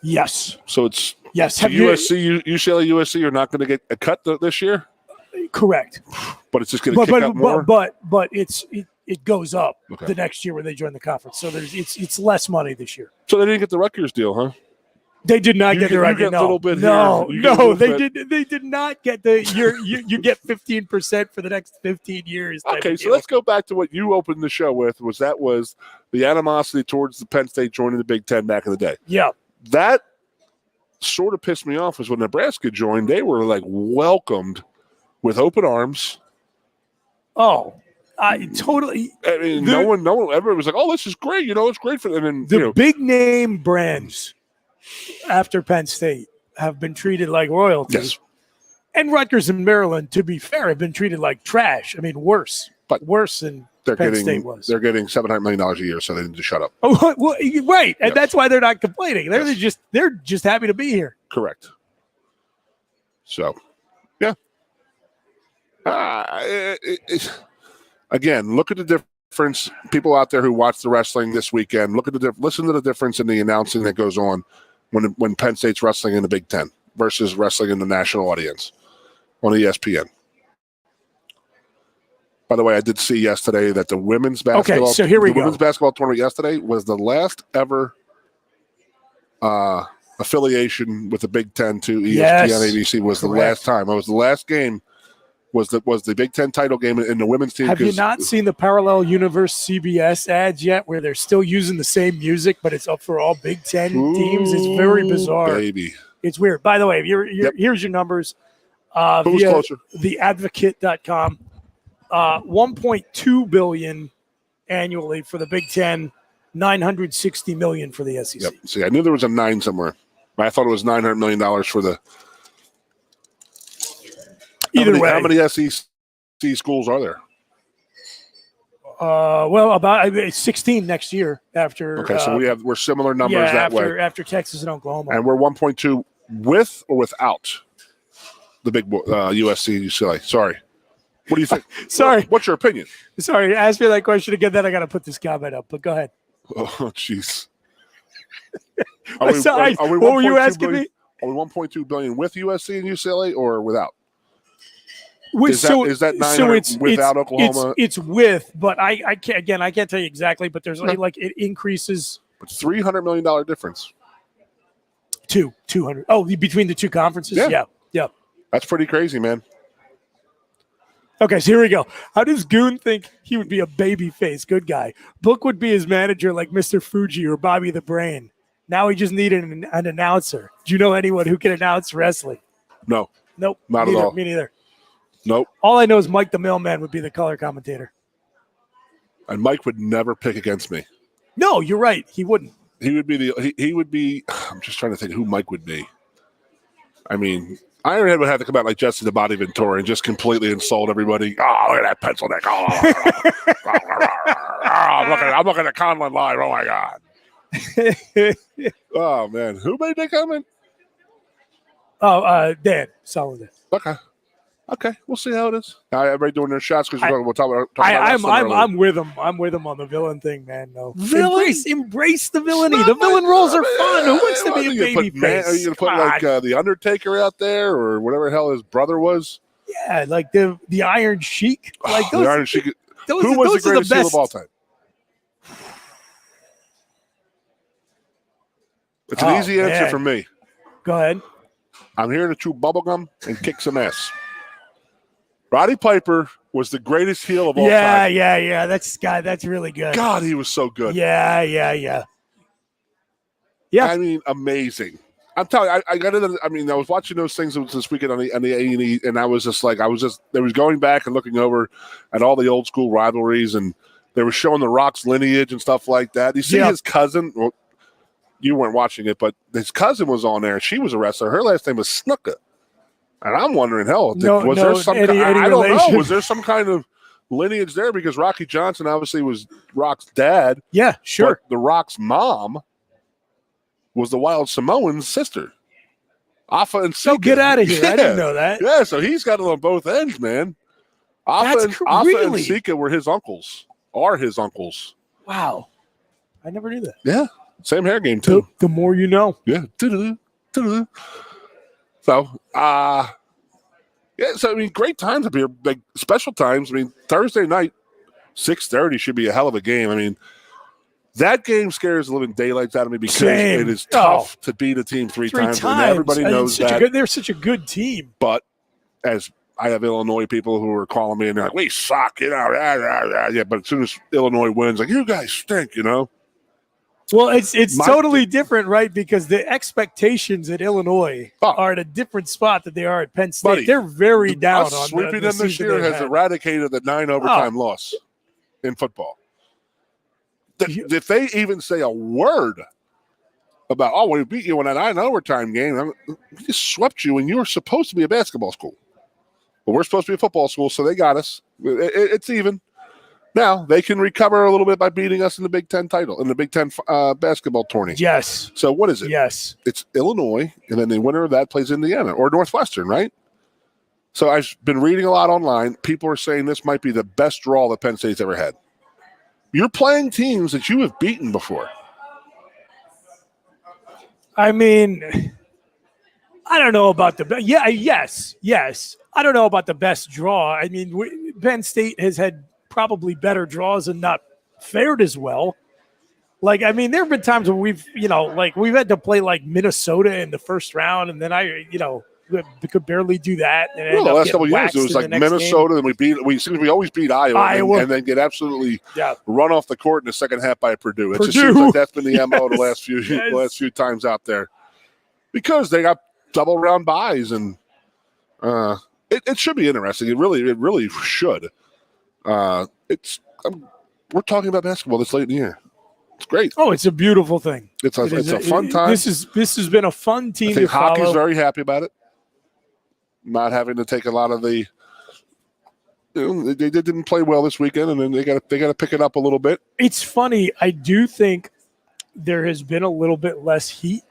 Yes. So it's USC, UCLA, USC are not going to get a cut this year? Correct. But it's just going to kick up more? But it goes up the next year when they join the conference. So it's less money this year. So they didn't get the Rutgers deal, huh? They did not get the Rutgers deal. They did not get you get 15% for the next 15 years. Okay, so let's go back to what you opened the show with, was the animosity towards the Penn State joining the Big Ten back in the day. Yeah. That sort of pissed me off was when Nebraska joined, they were like welcomed with open arms. Oh, I totally. I mean, no one, everyone was like, "Oh, this is great." It's great for them. And the big name brands after Penn State have been treated like royalty. Yes. And Rutgers and Maryland, to be fair, have been treated like trash. I mean, worse than Penn State was. They're getting $700 million a year, so they need to shut up. Oh, well, right, and that's why they're not complaining. They're just happy to be here. Correct. So, yeah. Again, look at the difference. People out there who watch the wrestling this weekend, listen to the difference in the announcing that goes on when Penn State's wrestling in the Big Ten versus wrestling in the national audience on ESPN. By the way, I did see yesterday that the women's basketball. Okay, so here we go. Women's basketball tournament yesterday was the last ever affiliation with the Big Ten to ESPN ABC. Was the last time. It was the last game. Was the Big Ten title game in the women's team? Have you not seen the Parallel Universe CBS ads yet, where they're still using the same music, but it's up for all Big Ten teams? It's very bizarre. Baby, it's weird. By the way, here's your numbers. Who's closer? TheAdvocate.com. $1.2 billion annually for the Big Ten, $960 million for the SEC. Yep. See, I knew there was a 9 somewhere, but I thought it was $900 million for the. Either way, how many SEC schools are there? Well, about 16 next year after. Okay, so we're similar numbers way. After Texas and Oklahoma, and we're 1.2 with or without the big USC and UCLA. Sorry. What do you think? Sorry. What's your opinion? Sorry, ask me that question again. Then I got to put this comment up. But go ahead. Oh, jeez. What were you asking me? Are we 1.2 billion with USC and UCLA or without? Is that 900 without Oklahoma? It's with, but I can't tell you exactly. But there's like it increases. But $300 million difference. 200. Oh, between the two conferences? Yeah. Yeah. That's pretty crazy, man. Okay, so here we go. How does Goon think he would be a baby face? Good guy. Book would be his manager like Mr. Fuji or Bobby the Brain. Now he just needed an announcer. Do you know anyone who can announce wrestling? No. Nope. Not at all. Me neither. Nope. All I know is Mike the Mailman would be the color commentator. And Mike would never pick against me. No, you're right. He wouldn't. He would be he would be. I'm just trying to think who Mike would be. I mean, Ironhead would have to come out like Jesse the Body Ventura and just completely insult everybody. Oh, look at that pencil neck. Oh, I'm looking at Conlon live. Oh my God. Oh man, who made that comment? Oh, Dan. Solid. Okay, we'll see how it is. Everybody doing their shots because we'll talk about I'm with him. I'm with him on the villain thing, man. No, villain? Embrace the villainy. The villain roles are fun. Who wants to be a baby face? Are you gonna put the Undertaker out there or whatever the hell his brother was? Yeah, like the Iron Sheik. Like those, the Iron Sheik. Those, who was those the greatest heel of all time? It's an easy answer for me. Go ahead. I'm here to chew bubblegum and kick some ass. Roddy Piper was the greatest heel of all time. Yeah. That's really good. God, he was so good. Yeah. I mean, amazing. I'm telling you, I was watching those things this weekend on the A&E, and I was going back and looking over at all the old school rivalries, and they were showing The Rock's lineage and stuff like that. You see his cousin. Well, you weren't watching it, but his cousin was on there. She was a wrestler. Her last name was Snuka. And I'm wondering, was there some kind of lineage there? Because Rocky Johnson obviously was Rock's dad. Yeah, sure. But The Rock's mom was the Wild Samoan's sister. Afa and Sika. Oh, get out of here. Yeah. I didn't know that. Yeah, so he's got it on both ends, man. Afa and Sika were his uncles. Are his uncles. Wow. I never knew that. Yeah. Same hair game, too. The more you know. Yeah. So, so I mean, great times up here, like special times. I mean, Thursday night, 6:30 should be a hell of a game. I mean, that game scares the living daylights out of me because it is tough to beat a team three times. And everybody knows that. They're such a good team. But as I have Illinois people who are calling me and they're like, "We suck," yeah. But as soon as Illinois wins, like, you guys stink, Well, it's totally different, right? Because the expectations at Illinois are at a different spot than they are at Penn State. Buddy, they're very down on sweeping them this year has eradicated the 9 overtime loss in football. If they even say a word about, we beat you in a 9 overtime game, we just swept you, and you were supposed to be a basketball school. But we're supposed to be a football school, so they got us. It's even. Now, they can recover a little bit by beating us in the Big Ten title, in the Big Ten basketball tourney. Yes. So what is it? Yes. It's Illinois, and then the winner of that plays Indiana or Northwestern, right? So I've been reading a lot online. People are saying this might be the best draw that Penn State's ever had. You're playing teams that you have beaten before. I mean, I don't know about yes. I don't know about the best draw. I mean, Penn State has had probably better draws and not fared as well. Like, I mean, there have been times when we've had to play like Minnesota in the first round, and then we could barely do that. And the last couple of years, it was like Minnesota, and we always beat Iowa. And then get absolutely run off the court in the second half by Purdue. It just seems like that's been the MO the last few times out there, because they got double round buys, and it should be interesting. It really should. We're talking about basketball this late in the year. It's great. Oh, it's a beautiful thing. It's a fun time. This has been a fun team. I think to follow. hockey's very happy about it. Not having to take a lot of the. They didn't play well this weekend, and then they got to pick it up a little bit. It's funny. I do think there has been a little bit less heat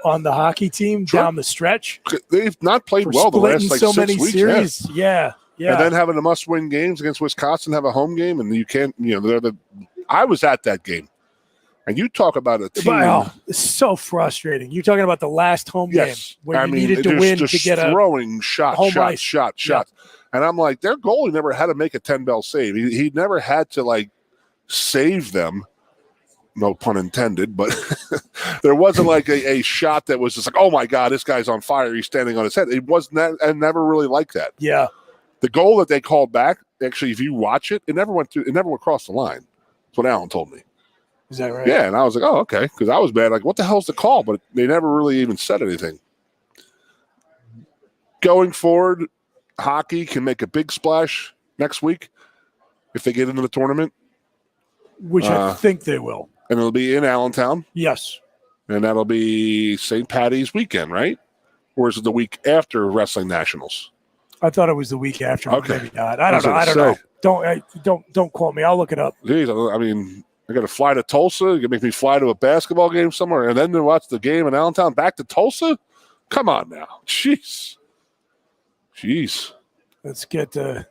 on the hockey team down the stretch. They've not played well the last so 6 many weeks. series. Yeah. And then having the must-win games against Wisconsin, have a home game, and you can't. I was at that game, and you talk about a team. Wow, it's so frustrating. You're talking about the last home game where you needed to win to get a throwing shots. And I'm like, their goalie never had to make a 10-bell save. He never had to save them. no pun intended, but there wasn't like a shot that was just like, oh my God, this guy's on fire. He's standing on his head. It was never really like that. Yeah. The goal that they called back, actually, if you watch it, it never went across the line. That's what Alan told me. Is that right? Yeah, and I was like, oh, okay, because I was bad. Like, what the hell's the call? But they never really even said anything. Going forward, hockey can make a big splash next week if they get into the tournament. Which I think they will. And it'll be in Allentown. Yes. And that'll be St. Patty's weekend, right? Or is it the week after Wrestling Nationals? I thought it was the week after. Okay. Maybe not. I don't know. Don't quote me. I'll look it up. Jeez, I mean, I got to fly to Tulsa. You can make me fly to a basketball game somewhere and then to watch the game in Allentown back to Tulsa? Come on now. Jeez. Let's get the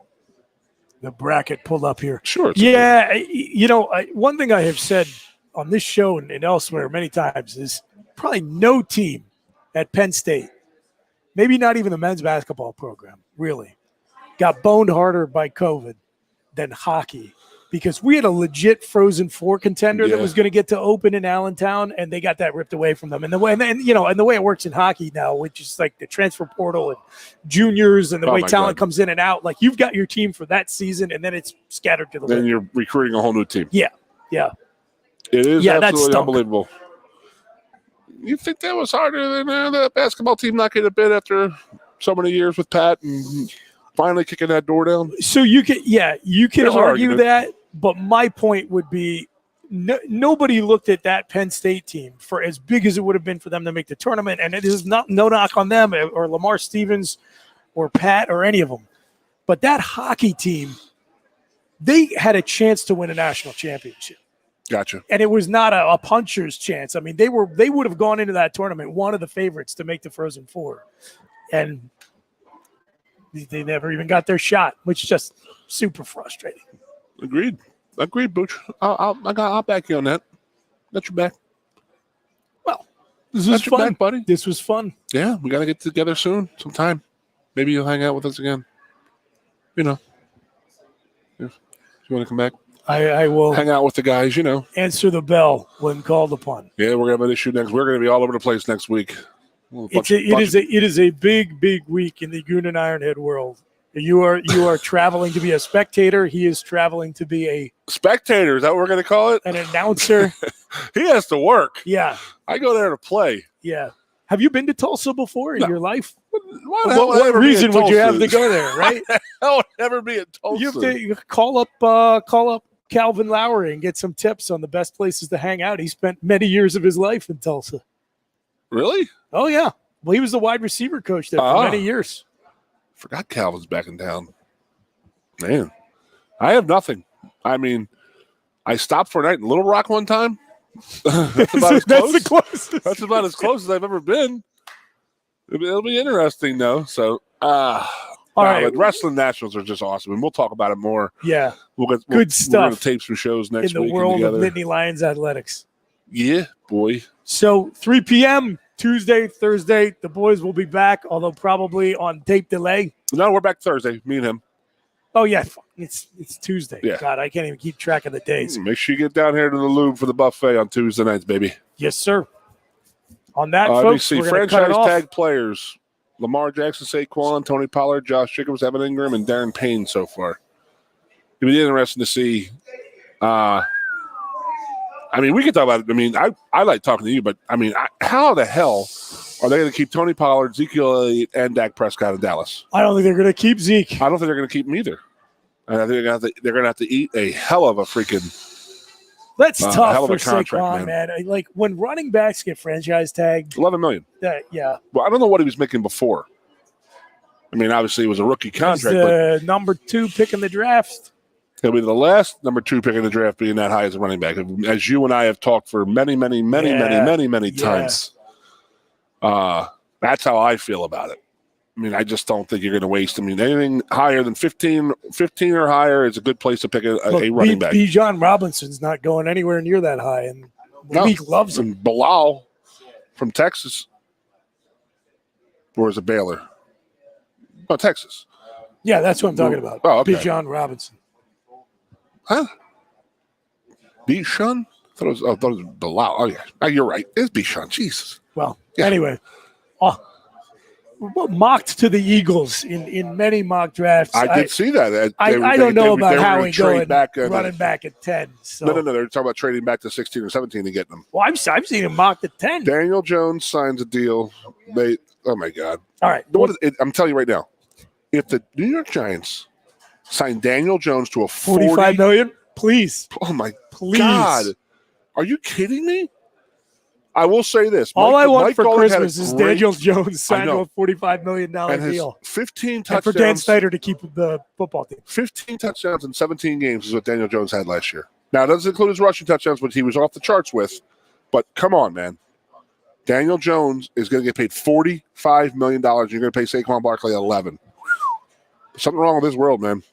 bracket pulled up here. Sure. Yeah. You know, one thing I have said on this show and elsewhere many times is probably no team at Penn State, maybe not even the men's basketball program, really, got boned harder by COVID than hockey, because we had a legit Frozen Four contender that was going to get to open in Allentown, and they got that ripped away from them. And the way it works in hockey now, which is like the transfer portal and juniors, and the way talent comes in and out, like you've got your team for that season, and then it's scattered to the. Then you're recruiting a whole new team. Yeah. It is absolutely unbelievable. You think that was harder than the basketball team not getting a bid after so many years with Pat and finally kicking that door down? So you can argue that, but my point would be nobody looked at that Penn State team for as big as it would have been for them to make the tournament, and it is no knock on them or Lamar Stevens or Pat or any of them. But that hockey team, they had a chance to win a national championship. Gotcha. And it was not a puncher's chance. I mean, they would have gone into that tournament one of the favorites to make the Frozen Four, and they never even got their shot, which is just super frustrating. Agreed, Booch. I'll back you on that. Got your back. Well, this was fun, back, buddy. This was fun. Yeah, we got to get together soon, sometime. Maybe you'll hang out with us again. You know, if you want to come back. I will hang out with the guys, you know. Answer the bell when called upon. Yeah, we're going to have an issue next. We're going to be all over the place next week. It is a big week in the Goon and Ironhead world. You are traveling to be a spectator. He is traveling to be a spectator. Is that what we're going to call it? An announcer. He has to work. Yeah. I go there to play. Yeah. Have you been to Tulsa before in your life? What reason would you have to go there, right? I would never be in Tulsa. You have to call up Calvin Lowry and get some tips on the best places to hang out. He spent many years of his life in Tulsa. Really? Oh, yeah. Well, he was the wide receiver coach there for many years. Forgot Calvin's back in town. Man, I have nothing. I mean, I stopped for a night in Little Rock one time. That's about as close. That's the closest. That's about as close as I've ever been. It'll be interesting, though. So, all right. Wrestling Nationals are just awesome, and we'll talk about it more. Yeah. Good stuff. We're going to tape some shows next week. In the world of Nittany Lions athletics. Yeah, boy. So 3 p.m. Tuesday, Thursday, the boys will be back, although probably on tape delay. No, we're back Thursday, me and him. Oh, yeah. It's Tuesday. Yeah. God, I can't even keep track of the days. Make sure you get down here to the Lube for the buffet on Tuesday nights, baby. Yes, sir. On that, folks, we're franchise tag players. Lamar Jackson, Saquon, Tony Pollard, Josh Jacobs, Evan Ingram, and Darren Payne so far. It'll be interesting to see. I mean, we could talk about it. I mean, I like talking to you, but, I mean, how the hell are they going to keep Tony Pollard, Ezekiel Elliott, and Dak Prescott in Dallas? I don't think they're going to keep Zeke. I don't think they're going to keep him either. And I think they're going to have to eat a hell of a freaking That's tough for contract, Saquon, man. Like, when running backs get franchise tagged. $11 million. Yeah. Well, I don't know what he was making before. I mean, obviously, it was a rookie contract. He's the number 2 pick in the draft. He'll be the last number 2 pick in the draft being that high as a running back. As you and I have talked for many times. That's how I feel about it. I mean, I just don't think you're going to waste. I mean, anything higher than 15 or higher is a good place to pick a running back. Bijan Robinson's not going anywhere near that high, and the league loves him. And Bilal from Texas. Or is it Baylor? Oh, Texas. Yeah, that's what I'm talking about. Oh, okay. Bijan Robinson. Huh? Bijan? thought it was Bilal. Oh, yeah. Oh, you're right. It's Bichon. Jesus. Well, Yeah. anyway, mocked to the Eagles in many mock drafts. I did see that. I don't know about Howie going back, running back at 10. So. No. They're talking about trading back to 16 or 17 and getting them. Well, I've seen him mocked at 10. Daniel Jones signs a deal. Oh, my God. All right. I'm telling you right now, if the New York Giants sign Daniel Jones to a $45 million, please. Oh, my Please. God. Are you kidding me? I will say this. All I want Mike for Golick Christmas is Daniel Jones signed to a $45 million and deal. 15 touchdowns. And for Dan Snyder to keep the football team. 15 touchdowns in 17 games is what Daniel Jones had last year. Now, it doesn't include his rushing touchdowns, which he was off the charts with. But come on, man. Daniel Jones is going to get paid $45 million. You're going to pay Saquon Barkley $11. Something wrong with this world, man.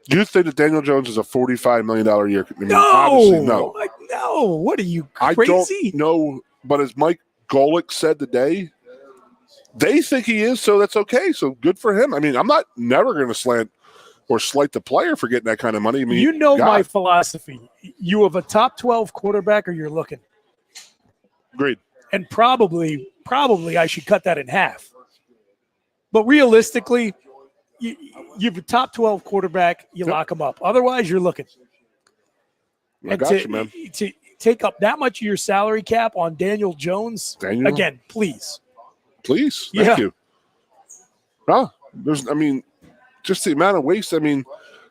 Do you think that Daniel Jones is a $45 million a year? I mean, obviously, no. No. What are you, crazy? I don't know, but as Mike Golick said today, they think he is, so that's okay. So good for him. I mean, I'm never going to slant or slight the player for getting that kind of money. I mean, my philosophy. You have a top 12 quarterback or you're looking. Agreed. And probably I should cut that in half. But realistically, you have a top 12 quarterback, you lock him up. Otherwise, you're looking. I got you, man. To take up that much of your salary cap on Daniel Jones, again, please. Please. Thank you. No, just the amount of waste. I mean,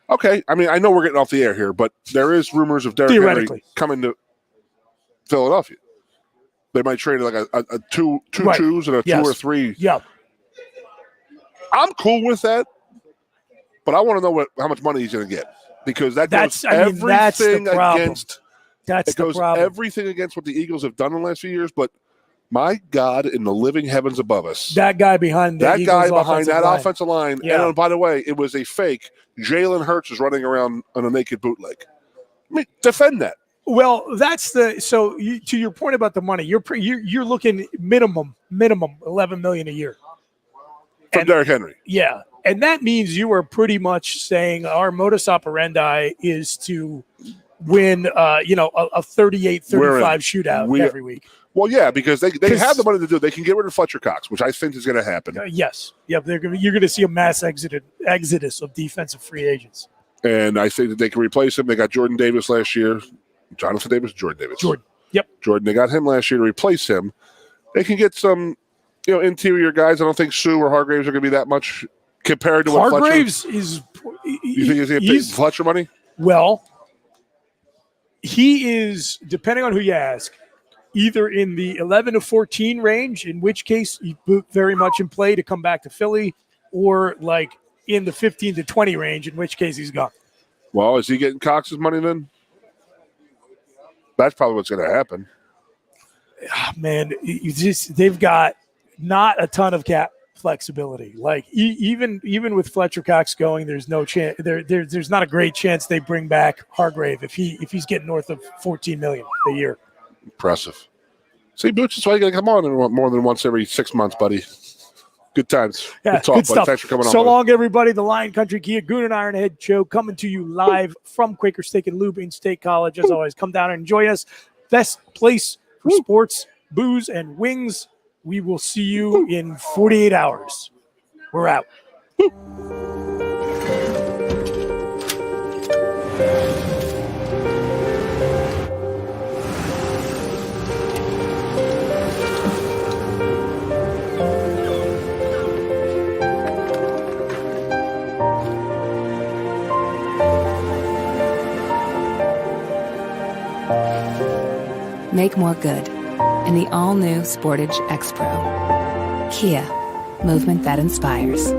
okay. I mean, I know we're getting off the air here, but there is rumors of Derrick Henry coming to Philadelphia. They might trade like a two twos and a 2 or 3. Yeah. I'm cool with that, but I want to know how much money he's going to get because that's everything against. That's the problem. Everything against what the Eagles have done in the last few years. But my God, in the living heavens above us, that guy behind that offensive line. Yeah. And by the way, it was a fake. Jalen Hurts is running around on a naked bootleg. I mean, defend that. Well, to your point about the money, you're looking minimum $11 million a year. From Derrick Henry. Yeah. And that means you are pretty much saying our modus operandi is to win, a 38-35 shootout every week. Well, yeah, because they have the money to do it. They can get rid of Fletcher Cox, which I think is going to happen. Yes. Yeah, you're going to see a mass exodus of defensive free agents. And I think that they can replace him. They got Jordan Davis last year. Jonathan Davis, Jordan Davis. Yep. Jordan, they got him last year to replace him. They can get some interior guys. I don't think Sue or Hargraves are going to be that much compared to what Hargraves Fletcher is. You think he's going to pay Fletcher money? Well, he is, depending on who you ask, either in the 11 to 14 range, in which case he very much in play to come back to Philly, or like in the 15 to 20 range, in which case he's gone. Well, is he getting Cox's money then? That's probably what's going to happen. Man, they've got not a ton of cap flexibility. Like even with Fletcher Cox going, there's no chance. There's not a great chance they bring back Hargrave if he's getting north of $14 million a year. Impressive. See, Booch, that's why you got to come on more than once every 6 months, buddy. Good times. Yeah, good talk, good stuff. Thanks for coming on. So long, everybody. The Lion Country Kia Goon and Ironhead show coming to you live from Quaker Steak and Lube in State College. As always, come down and enjoy us. Best place for sports, booze, and wings. We will see you in 48 hours. We're out. Make more good in the all-new Sportage X-Pro. Kia, movement that inspires.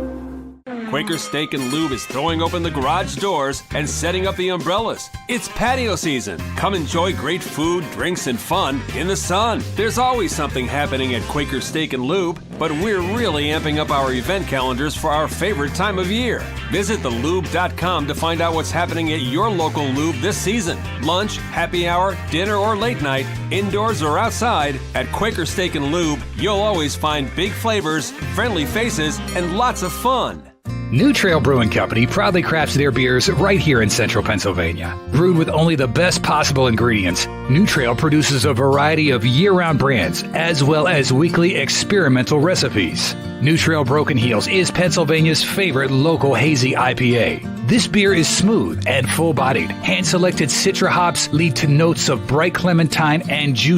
Quaker Steak and Lube is throwing open the garage doors and setting up the umbrellas. It's patio season. Come enjoy great food, drinks, and fun in the sun. There's always something happening at Quaker Steak and Lube, but we're really amping up our event calendars for our favorite time of year. Visit thelube.com to find out what's happening at your local Lube this season. Lunch, happy hour, dinner, or late night, indoors or outside, at Quaker Steak and Lube, you'll always find big flavors, friendly faces, and lots of fun. New Trail Brewing Company proudly crafts their beers right here in central Pennsylvania. Brewed with only the best possible ingredients, New Trail produces a variety of year-round brands as well as weekly experimental recipes. New Trail Broken Heels is Pennsylvania's favorite local hazy IPA. This beer is smooth and full-bodied. Hand-selected Citra hops lead to notes of bright clementine and juice